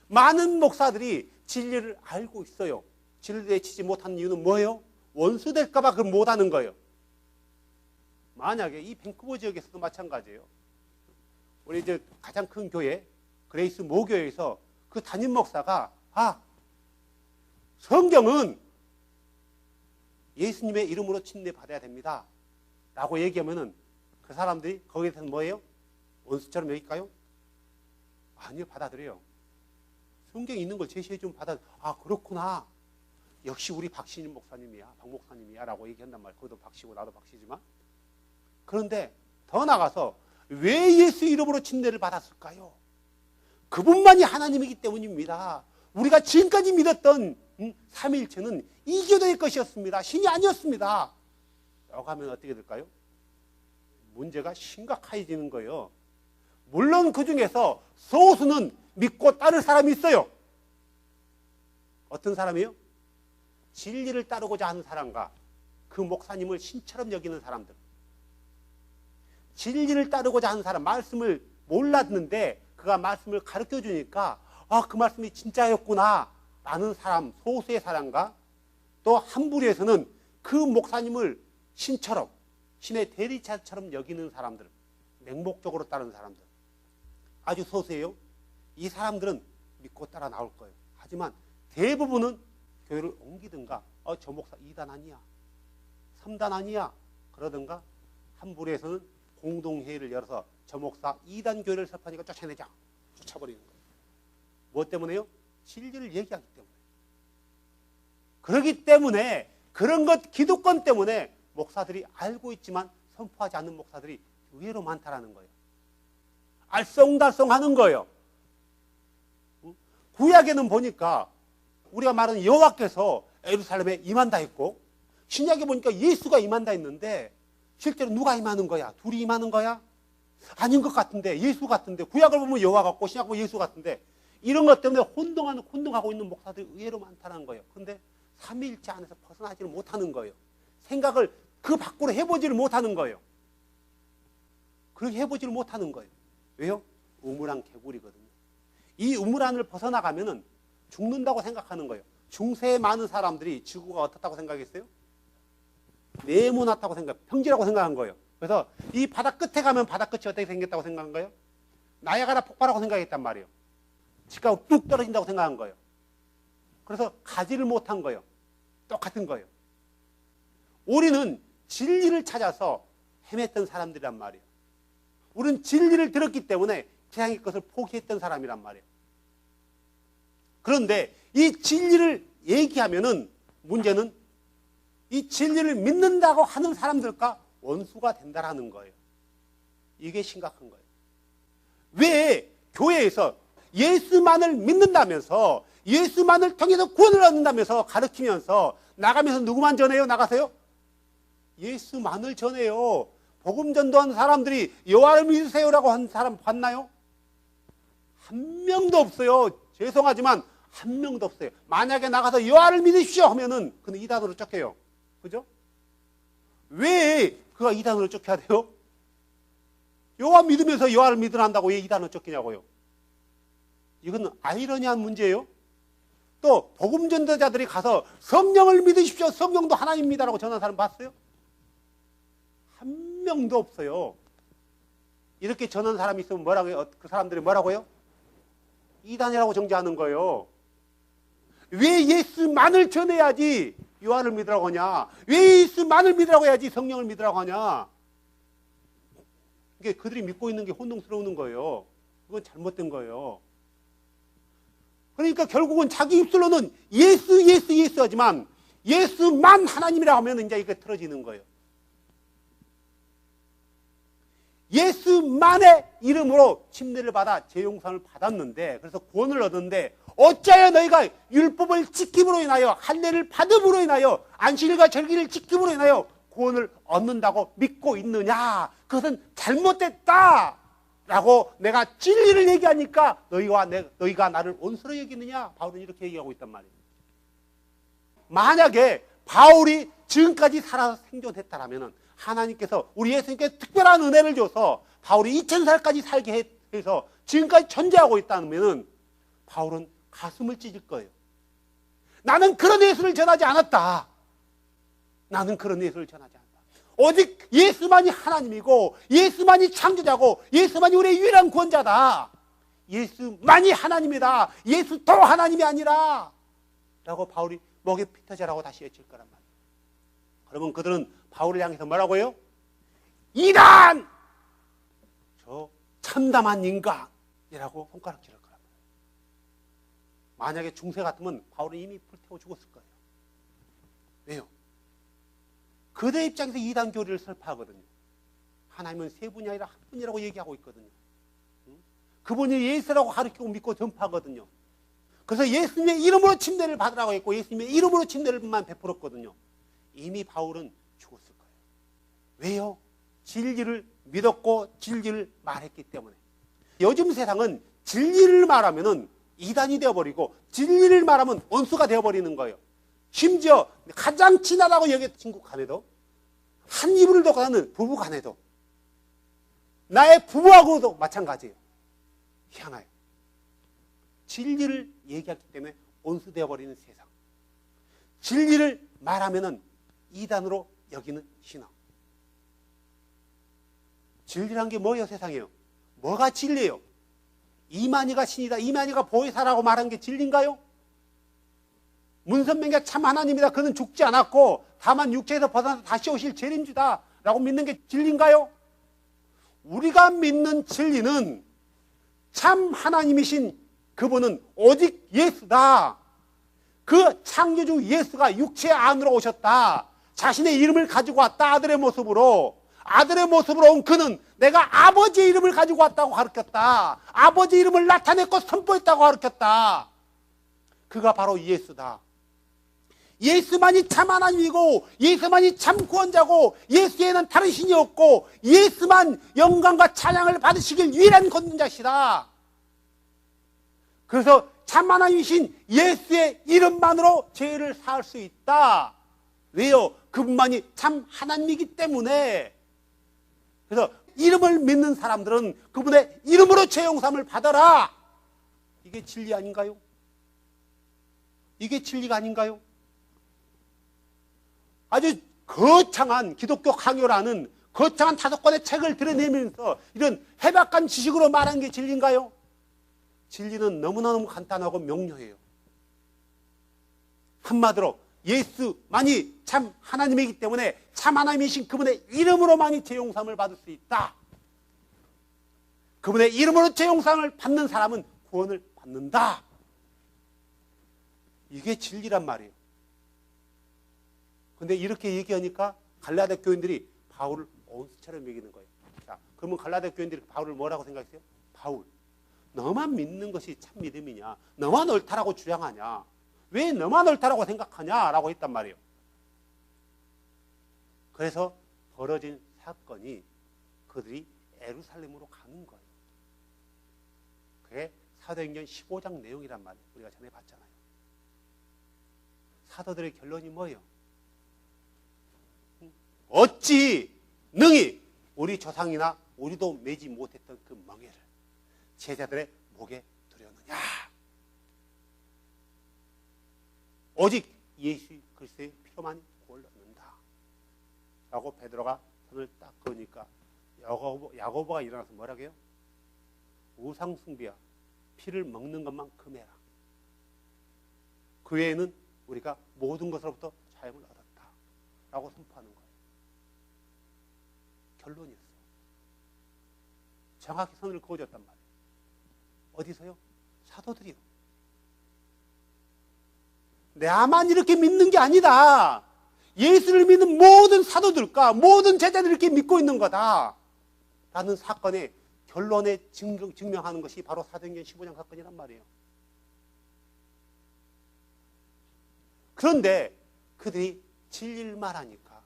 많은 목사들이 진리를 알고 있어요. 진리에 치지 못하는 이유는 뭐예요? 원수 될까 봐 그걸 못하는 거예요. 만약에 이 밴쿠버 지역에서도 마찬가지예요. 우리 이제 가장 큰 교회 그레이스 모교회에서 그 담임 목사가 성경은 예수님의 이름으로 침례 받아야 됩니다. 라고 얘기하면은 그 사람들이 거기에 대해서 뭐예요? 원수처럼 여길까요? 아니요, 받아들여요. 성경에 있는 걸 제시해 주면 그렇구나. 역시 우리 박신임 목사님이야, 박 목사님이야 라고 얘기한단 말이에요. 그것도 박씨고 나도 박씨지만. 그런데 더 나가서 왜 예수 이름으로 침례를 받았을까요? 그분만이 하나님이기 때문입니다. 우리가 지금까지 믿었던 삼위일체는 이교도의 것이었습니다. 신이 아니었습니다. 라고 하면 어떻게 될까요? 문제가 심각해지는 거예요. 물론 그 중에서 소수는 믿고 따를 사람이 있어요. 어떤 사람이요? 진리를 따르고자 하는 사람과 그 목사님을 신처럼 여기는 사람들. 진리를 따르고자 하는 사람, 말씀을 몰랐는데 그가 말씀을 가르쳐 주니까 그 말씀이 진짜였구나 라는 사람, 소수의 사람과 또 한 부류에서는 그 목사님을 신처럼, 신의 대리자처럼 여기는 사람들, 맹목적으로 따르는 사람들, 아주 소수예요. 이 사람들은 믿고 따라 나올 거예요. 하지만 대부분은 교회를 옮기든가 저 목사 2단 아니야, 3단 아니야 그러든가, 한 부류에서는 공동회의를 열어서 저 목사 2단 교회를 설파하니까 쫓아내자, 쫓아버리는 거예요. 무엇 때문에요? 진리를 얘기하기 때문에. 그렇기 때문에 그런 것, 기득권 때문에 목사들이 알고 있지만 선포하지 않는 목사들이 의외로 많다라는 거예요. 알쏭달쏭하는 거예요. 구약에는 보니까 우리가 말하는 여호와께서 예루살렘에 임한다 했고, 신약에 보니까 예수가 임한다 했는데 실제로 누가 임하는 거야? 둘이 임하는 거야? 아닌 것 같은데, 예수 같은데, 구약을 보면 여호와 같고 신약 보면 예수 같은데, 이런 것 때문에 혼동하고 있는 목사들이 의외로 많다는 거예요. 그런데 삼위일체 안에서 벗어나지를 못하는 거예요. 생각을 그 밖으로 해보지를 못하는 거예요. 그렇게 해보지를 못하는 거예요. 왜요? 우물안 개구리거든요. 이 우물안을 벗어나가면은 죽는다고 생각하는 거예요. 중세에 많은 사람들이 지구가 어떻다고 생각했어요? 네모났다고 평지라고 생각한 거예요. 그래서 이 바다 끝에 가면 바다 끝이 어떻게 생겼다고 생각한 거예요? 나야가라 폭발하고 생각했단 말이에요. 지가 뚝 떨어진다고 생각한 거예요. 그래서 가지를 못한 거예요. 똑같은 거예요. 우리는 진리를 찾아서 헤맸던 사람들이란 말이에요. 우리는 진리를 들었기 때문에 세상의 것을 포기했던 사람이란 말이에요. 그런데 이 진리를 얘기하면은 문제는 이 진리를 믿는다고 하는 사람들과 원수가 된다라는 거예요. 이게 심각한 거예요. 왜 교회에서 예수만을 믿는다면서 예수만을 통해서 구원을 얻는다면서 가르치면서 나가면서 누구만 전해요? 나가세요? 예수만을 전해요. 복음 전도하는 사람들이 여호와를 믿으세요라고 한 사람 봤나요? 한 명도 없어요. 죄송하지만 한 명도 없어요. 만약에 나가서 여호와를 믿으십시오 하면은 그는 이단으로 쫓겨요. 그죠? 왜 그가 이단으로 쫓겨야 돼요? 여호와 믿으면서 여호와를 믿으란다고 왜 이단으로 쫓기냐고요? 이건 아이러니한 문제예요. 또 복음 전도자들이 가서 성령을 믿으십시오. 성령도 하나님입니다라고 전하는 사람 봤어요? 한 명도 없어요. 이렇게 전하는 사람이 있으면 뭐라고 해요? 그 사람들이 뭐라고요? 이단이라고 정죄하는 거예요. 왜 예수만을 전해야지 여호와를 믿으라고 하냐? 왜 예수만을 믿으라고 해야지 성령을 믿으라고 하냐? 이게 그들이 믿고 있는 게 혼동스러운 거예요. 그건 잘못된 거예요. 그러니까 결국은 자기 입술로는 예수 하지만 예수만 하나님이라고 하면 이제 이게 틀어지는 거예요. 예수만의 이름으로 침례를 받아 죄용서를 받았는데, 그래서 구원을 얻었는데 어찌하여 너희가 율법을 지킴으로 인하여 할례를 받음으로 인하여 안식일과 절기를 지킴으로 인하여 구원을 얻는다고 믿고 있느냐? 그것은 잘못됐다 라고 내가 진리를 얘기하니까 너희가 나를 원수로 여기느냐? 바울은 이렇게 얘기하고 있단 말이에요. 만약에 바울이 지금까지 살아서 생존했다라면 하나님께서 우리 예수님께 특별한 은혜를 줘서 바울이 2000살까지 살게 해서 지금까지 존재하고 있다면 바울은 가슴을 찢을 거예요. 나는 그런 예수를 전하지 않았다. 나는 그런 예수를 전하지 않았다. 오직 예수만이 하나님이고 예수만이 창조자고 예수만이 우리의 유일한 구원자다. 예수만이 하나님이다. 예수 또 하나님이 아니라 라고 바울이 목에 피 터져라고 다시 외칠 거란 말이에요. 그러면 그들은 바울을 향해서 뭐라고 해요? 이단! 저 참담한 인간이라고 손가락질할 거란 말이에요. 만약에 중세 같으면 바울은 이미 불태워 죽었을 거예요. 왜요? 그들 입장에서 이단 교리를 설파하거든요. 하나님은 세 분이 아니라 한 분이라고 얘기하고 있거든요. 그분이 예수라고 가르치고 믿고 전파하거든요. 그래서 예수님의 이름으로 침례를 받으라고 했고 예수님의 이름으로 침례를만 베풀었거든요. 이미 바울은 죽었을 거예요. 왜요? 진리를 믿었고 진리를 말했기 때문에. 요즘 세상은 진리를 말하면 이단이 되어버리고 진리를 말하면 원수가 되어버리는 거예요. 심지어 가장 친하다고 여기는 친구 간에도 한 이불을 덮고 사는 부부 간에도 나의 부부하고도 마찬가지예요. 희한해요. 진리를 얘기하기 때문에 원수 되어버리는 세상. 진리를 말하면 이단으로 여기는 신앙. 진리란 게 뭐예요, 세상에요? 뭐가 진리예요? 이만희가 신이다, 이만희가 보혜사라고 말한 게 진리인가요? 문선명이 참 하나님이다, 그는 죽지 않았고 다만 육체에서 벗어나서 다시 오실 재림주다 라고 믿는 게 진리인가요? 우리가 믿는 진리는 참 하나님이신 그분은 오직 예수다. 그 창조주 예수가 육체 안으로 오셨다. 자신의 이름을 가지고 왔다. 아들의 모습으로 온 그는 내가 아버지의 이름을 가지고 왔다고 가르쳤다. 아버지 이름을 나타냈고 선포했다고 가르쳤다. 그가 바로 예수다. 예수만이 참 하나님이고 예수만이 참 구원자고 예수에는 다른 신이 없고 예수만 영광과 찬양을 받으시길 유일한 권능자시다. 그래서 참 하나님이신 예수의 이름만으로 죄를 사할 수 있다. 왜요? 그분만이 참 하나님이기 때문에. 그래서 이름을 믿는 사람들은 그분의 이름으로 죄 용서함을 받아라. 이게 진리 아닌가요? 이게 진리가 아닌가요? 아주 거창한 기독교 강요라는 거창한 5권의 책을 드러내면서 이런 해박한 지식으로 말하는 게 진리인가요? 진리는 너무너무 간단하고 명료해요. 한마디로 예수만이 참 하나님이기 때문에 참 하나님이신 그분의 이름으로만이 죄 용서함을 받을 수 있다. 그분의 이름으로 죄 용서함을 받는 사람은 구원을 받는다. 이게 진리란 말이에요. 근데 이렇게 얘기하니까 갈라디아 교인들이 바울을 온수처럼 여기는 거예요. 자, 그러면 갈라디아 교인들이 바울을 뭐라고 생각했어요? 바울, 너만 믿는 것이 참 믿음이냐? 너만 옳다라고 주장하냐? 왜 너만 옳다라고 생각하냐? 라고 했단 말이에요. 그래서 벌어진 사건이 그들이 예루살렘으로 가는 거예요. 그게 사도행전 15장 내용이란 말이에요. 우리가 전에 봤잖아요. 사도들의 결론이 뭐예요? 어찌 능히 우리 조상이나 우리도 매지 못했던 그 멍에를 제자들의 목에 두려느냐? 오직 예수 그리스도의 피로만 구원을 얻는다 라고 베드로가 손을 딱 그으니까 야고보가 일어나서 뭐라고 해요? 우상 숭배야, 피를 먹는 것만 금해라. 그 외에는 우리가 모든 것으로부터 자유를 얻었다 라고 선포하는 거예요. 결론이었어요. 정확히 선을 그어줬단 말이에요. 어디서요? 사도들이요. 나만 이렇게 믿는 게 아니다. 예수를 믿는 모든 사도들과 모든 제자들이 이렇게 믿고 있는 거다 라는 사건의 결론에 증명하는 것이 바로 사도행전 15장 사건이란 말이에요. 그런데 그들이 진리를 말하니까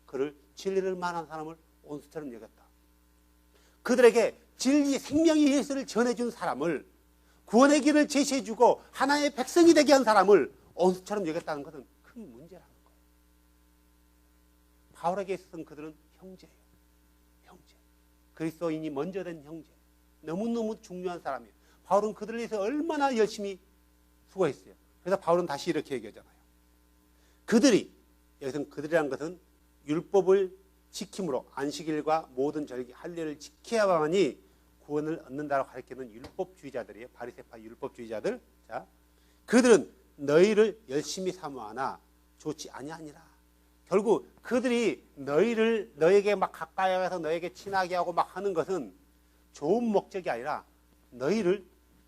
그를 진리를 말하는 사람을 온수처럼 여겼다. 그들에게 진리 생명의 예수를 전해준 사람을, 구원의 길을 제시해주고 하나의 백성이 되게 한 사람을 온수처럼 여겼다는 것은 큰 문제라는 거예요. 바울에게 있어서는 그들은 형제예요. 형제. 그리스도인이 먼저 된 형제. 너무너무 중요한 사람이에요. 바울은 그들을 위해서 얼마나 열심히 수고했어요. 그래서 바울은 다시 이렇게 얘기하잖아요. 그들이, 여기서는 그들이라는 것은 율법을 지킴으로 안식일과 모든 절기 할례를 지켜야만이 구원을 얻는다고 가르치는 율법주의자들이에요. 바리새파 율법주의자들. 자, 그들은 너희를 열심히 사모하나 좋지 아니하니라. 결국 그들이 너에게 막 가까이 가서 너에게 친하게 하고 막 하는 것은 좋은 목적이 아니라 너희를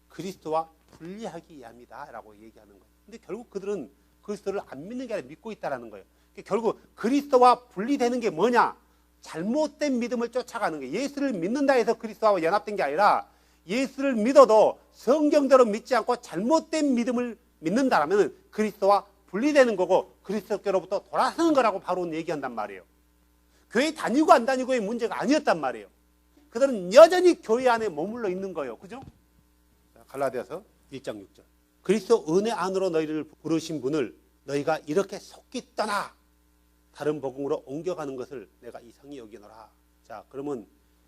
그리스도와 분리하기 위함이다 라고 얘기하는 거예요. 근데 결국 그들은 그리스도를 안 믿는 게 아니라 믿고 있다는 거예요. 결국 그리스도와 분리되는 게 뭐냐? 잘못된 믿음을 쫓아가는 거예요. 예수를 믿는다 해서 그리스도와 연합된 게 아니라 예수를 믿어도 성경대로 믿지 않고 잘못된 믿음을 믿는다라면 그리스도와 분리되는 거고 그리스도께로부터 돌아서는 거라고 바로 얘기한단 말이에요. 교회 다니고 안 다니고의 문제가 아니었단 말이에요. 그들은 여전히 교회 안에 머물러 있는 거예요. 그죠? 갈라디아서 1장 6절. 그리스도 은혜 안으로 너희를 부르신 분을 너희가 이렇게 속기 떠나 다른 복음으로 옮겨가는 것을 내가 이상히 여기노라. 자, 그러면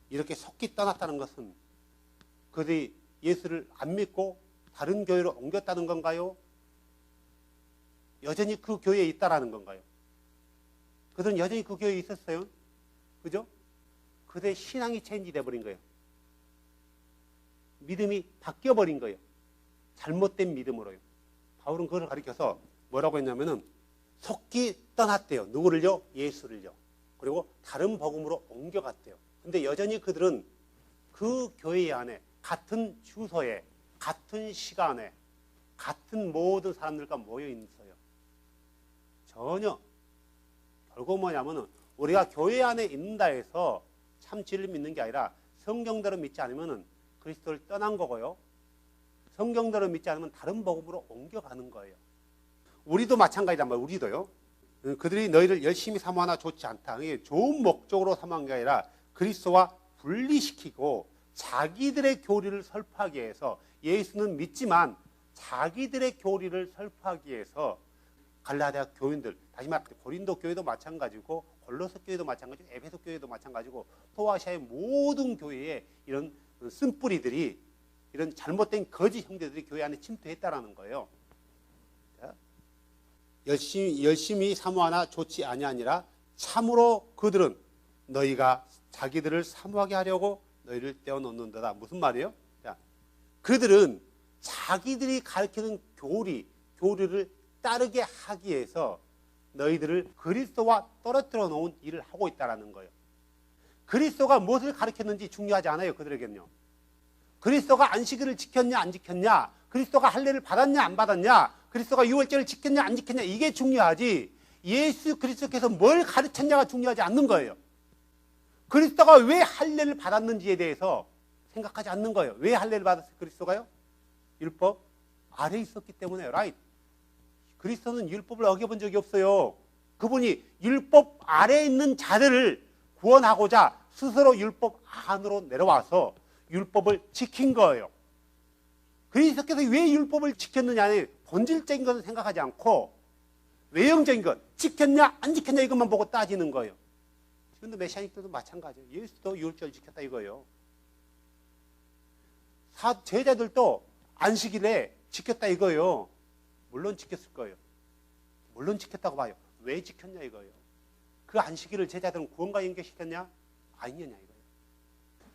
이렇게 속기 떠났다는 것은 그들이 예수를 안 믿고 다른 교회로 옮겼다는 건가요? 여전히 그 교회에 있다라는 건가요? 그들은 여전히 그 교회에 있었어요. 그죠? 그들의 신앙이 체인지 돼버린 거예요. 믿음이 바뀌어버린 거예요. 잘못된 믿음으로요. 바울은 그걸 가리켜서 뭐라고 했냐면은 속기 떠났대요. 누구를요? 예수를요. 그리고 다른 복음으로 옮겨갔대요. 근데 여전히 그들은 그 교회 안에 같은 주소에 같은 시간에 같은 모든 사람들과 모여 있어요. 전혀. 결국 뭐냐면은 우리가 교회 안에 있는다 해서 참 진리를 믿는 게 아니라 성경대로 믿지 않으면은 그리스도를 떠난 거고요. 성경대로 믿지 않으면 다른 복음으로 옮겨가는 거예요. 우리도 마찬가지란 말이에요. 우리도요. 그들이 너희를 열심히 사모하나 좋지 않다. 이게 좋은 목적으로 사모한 게 아니라 그리스도와 분리시키고 자기들의 교리를 설파하기 위해서 예수는 믿지만 자기들의 교리를 설파하기 위해서 갈라디아 교인들, 다시 말해 고린도 교회도 마찬가지고 골로새 교회도 마찬가지고 에베소 교회도 마찬가지고 소아시아의 모든 교회에 이런 쓴뿌리들이 이런 잘못된 거짓 형제들이 교회 안에 침투했다라는 거예요. 자, 열심히 사모하나 좋지 아니하니라. 참으로 그들은 너희가 자기들을 사모하게 하려고 너희를 떼어놓는다. 무슨 말이에요? 자, 그들은 자기들이 가르치는 교리를 따르게 하기 위해서 너희들을 그리스도와 떨어뜨려 놓은 일을 하고 있다는 거예요. 그리스도가 무엇을 가르쳤는지 중요하지 않아요. 그들에게는요. 그리스도가 안식일을 지켰냐 안 지켰냐, 그리스도가 할례를 받았냐 안 받았냐, 그리스도가 유월절을 지켰냐 안 지켰냐 이게 중요하지 예수 그리스도께서 뭘 가르쳤냐가 중요하지 않는 거예요. 그리스도가 왜 할례를 받았는지에 대해서 생각하지 않는 거예요. 왜 할례를 받았어요? 그리스도가요? 율법 아래에 있었기 때문에 right. 그리스도는 율법을 어겨본 적이 없어요. 그분이 율법 아래에 있는 자들을 구원하고자 스스로 율법 안으로 내려와서 율법을 지킨 거예요. 그리스도께서 왜 율법을 지켰느냐는 본질적인 것은 생각하지 않고 외형적인 것, 지켰냐 안 지켰냐 이것만 보고 따지는 거예요. 지금도 메시아닉들도 마찬가지예요. 예수도 유월절 지켰다 이거예요. 제자들도 안식일에 지켰다 이거예요. 물론 지켰을 거예요. 물론 지켰다고 봐요. 왜 지켰냐 이거예요. 그 안식일을 제자들은 구원과 연결시켰냐? 아니냐 이거예요.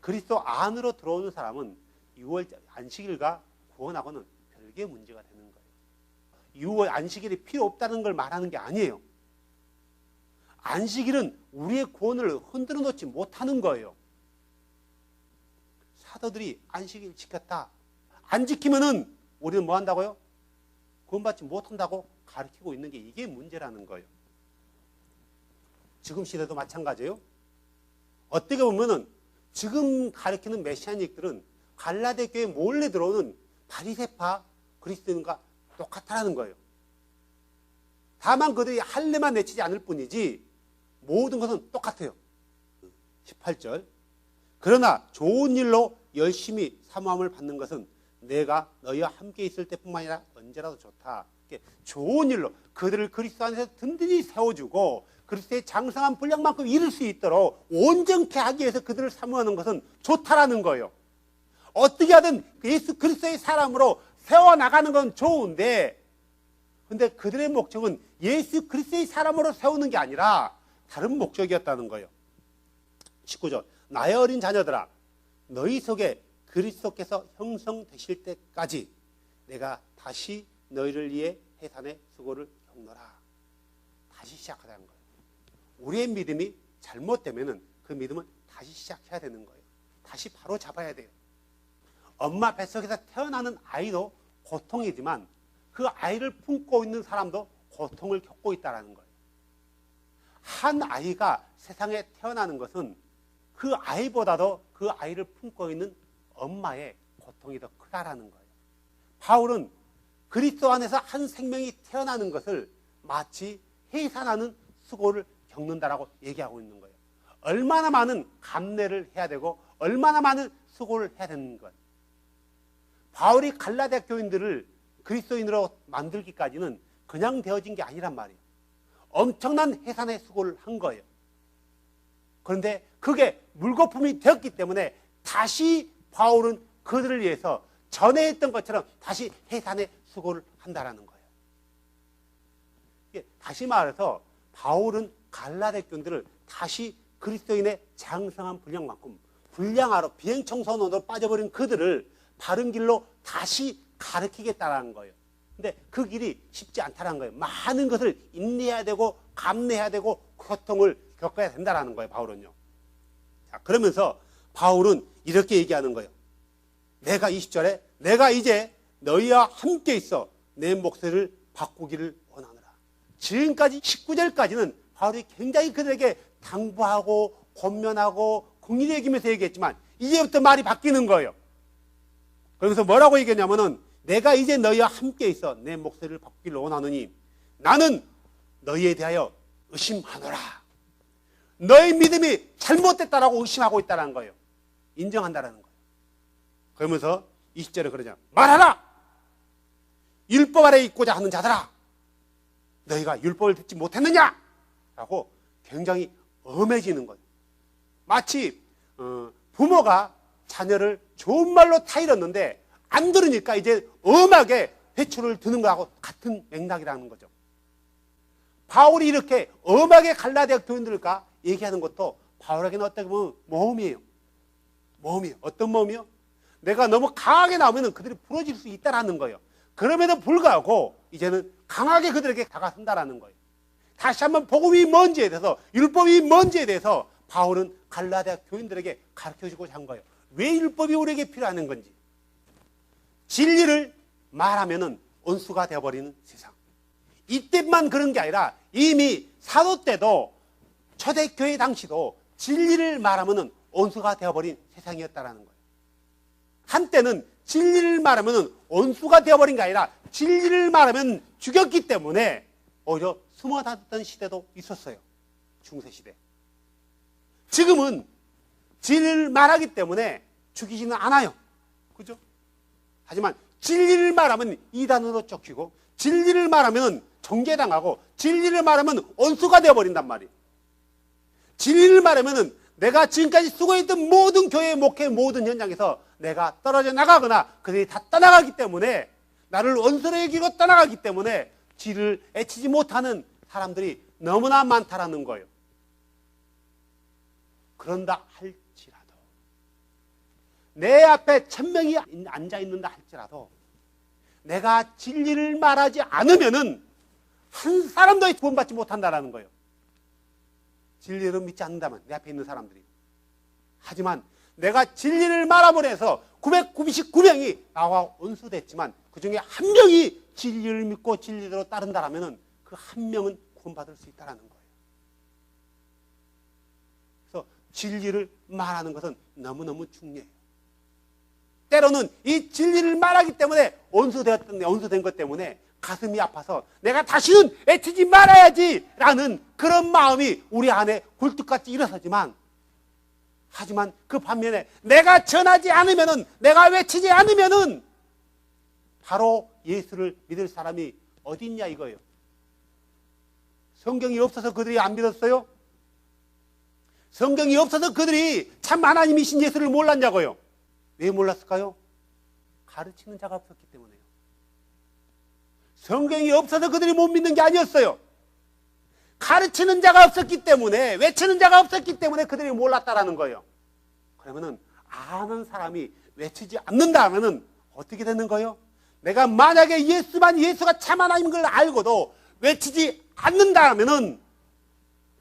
그리스도 안으로 들어오는 사람은 6월 안식일과 구원하고는 별개의 문제가 되는 거예요. 6월 안식일이 필요 없다는 걸 말하는 게 아니에요. 안식일은 우리의 구원을 흔들어 놓지 못하는 거예요. 사도들이 안식일 지켰다. 안 지키면은 우리는 뭐 한다고요? 구원받지 못한다고 가르치고 있는 게 이게 문제라는 거예요. 지금 시대도 마찬가지예요. 어떻게 보면은 지금 가르치는 메시아닉들은 갈라데 교회에 몰래 들어오는 바리새파 그리스도인과 똑같다는 거예요. 다만 그들이 할례만 내치지 않을 뿐이지 모든 것은 똑같아요. 18절 그러나 좋은 일로 열심히 사모함을 받는 것은 내가 너희와 함께 있을 때뿐만 아니라 언제라도 좋다. 좋은 일로 그들을 그리스도 안에서 든든히 세워주고 그리스도의 장성한 분량만큼 이룰 수 있도록 온전케 하기 위해서 그들을 사모하는 것은 좋다라는 거예요. 어떻게 하든 예수 그리스도의 사람으로 세워나가는 건 좋은데 근데 그들의 목적은 예수 그리스도의 사람으로 세우는 게 아니라 다른 목적이었다는 거예요. 19절 나의 어린 자녀들아 너희 속에 그리스도께서 형성되실 때까지 내가 다시 너희를 위해 해산의 수고를 겪노라. 다시 시작하자는 거예요. 우리의 믿음이 잘못되면 그 믿음은 다시 시작해야 되는 거예요. 다시 바로 잡아야 돼요. 엄마 뱃속에서 태어나는 아이도 고통이지만 그 아이를 품고 있는 사람도 고통을 겪고 있다는 거예요. 한 아이가 세상에 태어나는 것은 그 아이보다도 그 아이를 품고 있는 엄마의 고통이 더 크다라는 거예요. 바울은 그리스도 안에서 한 생명이 태어나는 것을 마치 해산하는 수고를 겪는다라고 얘기하고 있는 거예요. 얼마나 많은 감내를 해야 되고 얼마나 많은 수고를 해야 되는 것. 바울이 갈라디아 교인들을 그리스도인으로 만들기까지는 그냥 되어진 게 아니란 말이에요. 엄청난 해산의 수고를 한 거예요. 그런데 그게 물거품이 되었기 때문에 다시 바울은 그들을 위해서 전에 했던 것처럼 다시 해산의 수고를 한다라는 거예요. 다시 말해서 바울은 갈라디아 교인들을 다시 그리스도인의 장성한 분량만큼 분량하러 비행청소년으로 빠져버린 그들을 바른 길로 다시 가르치겠다라는 거예요. 근데 그 길이 쉽지 않다는 거예요. 많은 것을 인내해야 되고 감내해야 되고 고통을 겪어야 된다라는 거예요. 바울은요. 자, 그러면서 바울은 이렇게 얘기하는 거예요. 내가 20절에 내가 이제 너희와 함께 있어 내 목소리를 바꾸기를 원하노라. 지금까지 19절까지는 바울이 굉장히 그들에게 당부하고 권면하고 긍휼히 여기면서 얘기했지만 이제부터 말이 바뀌는 거예요. 그러면서 뭐라고 얘기했냐면은 내가 이제 너희와 함께 있어 내 목소리를 바꾸기를 원하노니 나는 너희에 대하여 의심하노라. 너희 믿음이 잘못됐다라고 의심하고 있다는 거예요. 인정한다라는 거예요. 그러면서 20절에 그러냐. 말하라! 율법 아래에 있고자 하는 자들아! 너희가 율법을 듣지 못했느냐? 라고 굉장히 엄해지는 거예요. 마치 부모가 자녀를 좋은 말로 타일렀는데 안 들으니까 이제 엄하게 회초를 드는 거하고 같은 맥락이라는 거죠. 바울이 이렇게 엄하게 갈라디아 교인들과 얘기하는 것도 바울에게는 어떻게 보면 모험이에요. 모험이에요. 어떤 모험이요? 내가 너무 강하게 나오면 그들이 부러질 수 있다는 거예요. 그럼에도 불구하고 이제는 강하게 그들에게 다가선다라는 거예요. 다시 한번 복음이 뭔지에 대해서 율법이 뭔지에 대해서 바울은 갈라디아 교인들에게 가르쳐주고자 한 거예요. 왜 율법이 우리에게 필요한 건지. 진리를 말하면은 원수가 되어버리는 세상. 이때만 그런 게 아니라 이미 사도 때도 초대교회 당시도 진리를 말하면 원수가 되어버린 세상이었다라는 거예요. 한때는 진리를 말하면 원수가 되어버린 게 아니라 진리를 말하면 죽였기 때문에 오히려 숨어 다녔던 시대도 있었어요. 중세시대. 지금은 진리를 말하기 때문에 죽이지는 않아요. 그죠? 하지만 진리를 말하면 이단으로 쫓기고, 진리를 말하면 정죄당하고, 진리를 말하면 원수가 되어버린단 말이에요. 진리를 말하면 내가 지금까지 수고했던 모든 교회 목회 모든 현장에서 내가 떨어져 나가거나 그들이 다 떠나가기 때문에, 나를 원수로 여기고 떠나가기 때문에 진리를 애치지 못하는 사람들이 너무나 많다라는 거예요. 그런다 할지라도, 내 앞에 1000명이 앉아있는다 할지라도 내가 진리를 말하지 않으면은 한 사람도 구원받지 못한다라는 거예요. 진리를 믿지 않는다면, 내 앞에 있는 사람들이. 하지만 내가 진리를 말함으로해서 999명이 나와 원수됐지만 그 중에 한 명이 진리를 믿고 진리대로 따른다라면 그 한 명은 구원받을 수 있다는 거예요. 그래서 진리를 말하는 것은 너무너무 중요해요. 때로는 이 진리를 말하기 때문에 원수된 것 때문에 가슴이 아파서 내가 다시는 애치지 말아야지라는 그런 마음이 우리 안에 굴뚝같이 일어서지만, 하지만 그 반면에 내가 전하지 않으면은, 내가 외치지 않으면은 바로 예수를 믿을 사람이 어디 있냐 이거예요. 성경이 없어서 그들이 안 믿었어요? 성경이 없어서 그들이 참 하나님이신 예수를 몰랐냐고요. 왜 몰랐을까요? 가르치는 자가 없었기 때문에요. 성경이 없어서 그들이 못 믿는 게 아니었어요. 가르치는 자가 없었기 때문에, 외치는 자가 없었기 때문에 그들이 몰랐다라는 거예요. 그러면은 아는 사람이 외치지 않는다 하면은 어떻게 되는 거예요? 내가 만약에 예수가 참 하나님인 걸 알고도 외치지 않는다 하면은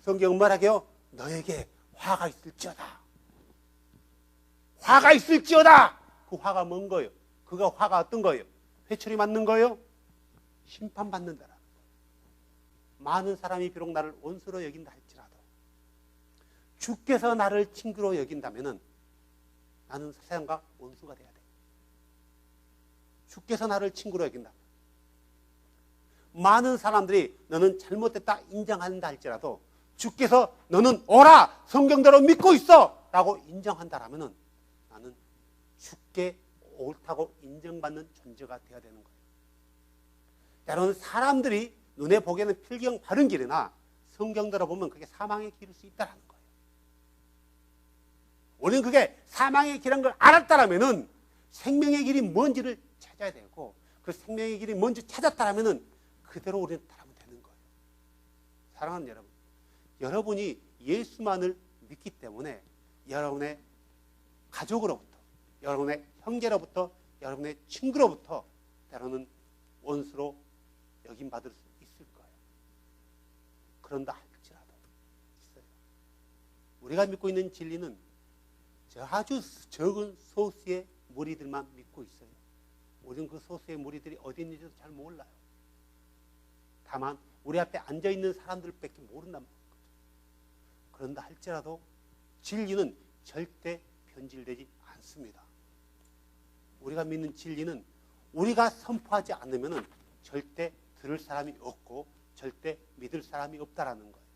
성경은 말하게요, 너에게 화가 있을지어다. 화가 있을지어다. 그 화가 뭔 거예요? 그가 화가 어떤 거예요? 회초리 맞는 거예요? 심판받는다라. 많은 사람이 비록 나를 원수로 여긴다 할지라도 주께서 나를 친구로 여긴다면은 나는 세상과 원수가 돼야 돼. 주께서 나를 친구로 여긴다. 많은 사람들이 너는 잘못됐다 인정한다 할지라도 주께서 너는 옳아, 성경대로 믿고 있어 라고 인정한다라면은 나는 주께 옳다고 인정받는 존재가 되어야 되는 거예요. 때로는 사람들이 눈에 보기에는 필경 바른 길이나 성경대로 보면 그게 사망의 길일 수 있다는 거예요. 우리는 그게 사망의 길인 걸 알았다라면은 생명의 길이 뭔지를 찾아야 되고, 그 생명의 길이 뭔지 찾았다라면은 그대로 우리는 따르면 되는 거예요. 사랑하는 여러분, 여러분이 예수만을 믿기 때문에 여러분의 가족으로부터, 여러분의 형제로부터, 여러분의 친구로부터 때로는 원수로 여김받을 수 있을 거예요. 그런다 할지라도 있어요. 우리가 믿고 있는 진리는 아주 적은 소수의 무리들만 믿고 있어요. 우리는 그 소수의 무리들이 어디 있는지도 잘 몰라요. 다만 우리 앞에 앉아있는 사람들밖에 모른단 말이에요. 그런다 할지라도 진리는 절대 변질되지 않습니다. 우리가 믿는 진리는 우리가 선포하지 않으면 절대 들을 사람이 없고 절대 믿을 사람이 없다라는 거예요.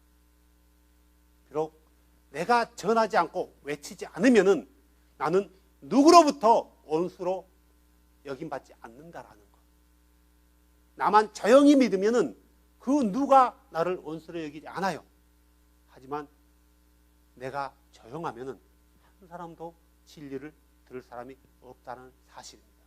비록 내가 전하지 않고 외치지 않으면 나는 누구로부터 원수로 여김받지 않는다라는 거. 나만 조용히 믿으면 그 누가 나를 원수로 여기지 않아요. 하지만 내가 조용하면 한 사람도 진리를 들을 사람이 없다는 사실입니다.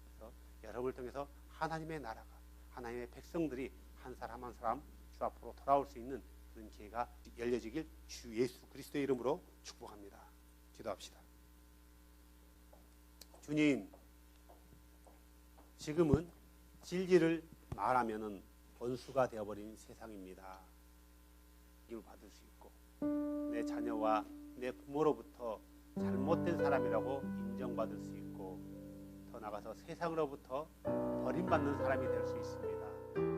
그래서 여러분을 통해서 하나님의 나라가, 하나님의 백성들이 한 사람 한 사람 주 앞으로 돌아올 수 있는 그런 기회가 열려지길 주 예수 그리스도의 이름으로 축복합니다. 기도합시다. 주님, 지금은 진리를 말하면은 원수가 되어버린 세상입니다. 이걸 받을 수 있고, 내 자녀와 내 부모로부터 잘못된 사람이라고 인정받을 수 있고, 더 더 나아가서 세상으로부터 버림받는 사람이 될 수 있습니다.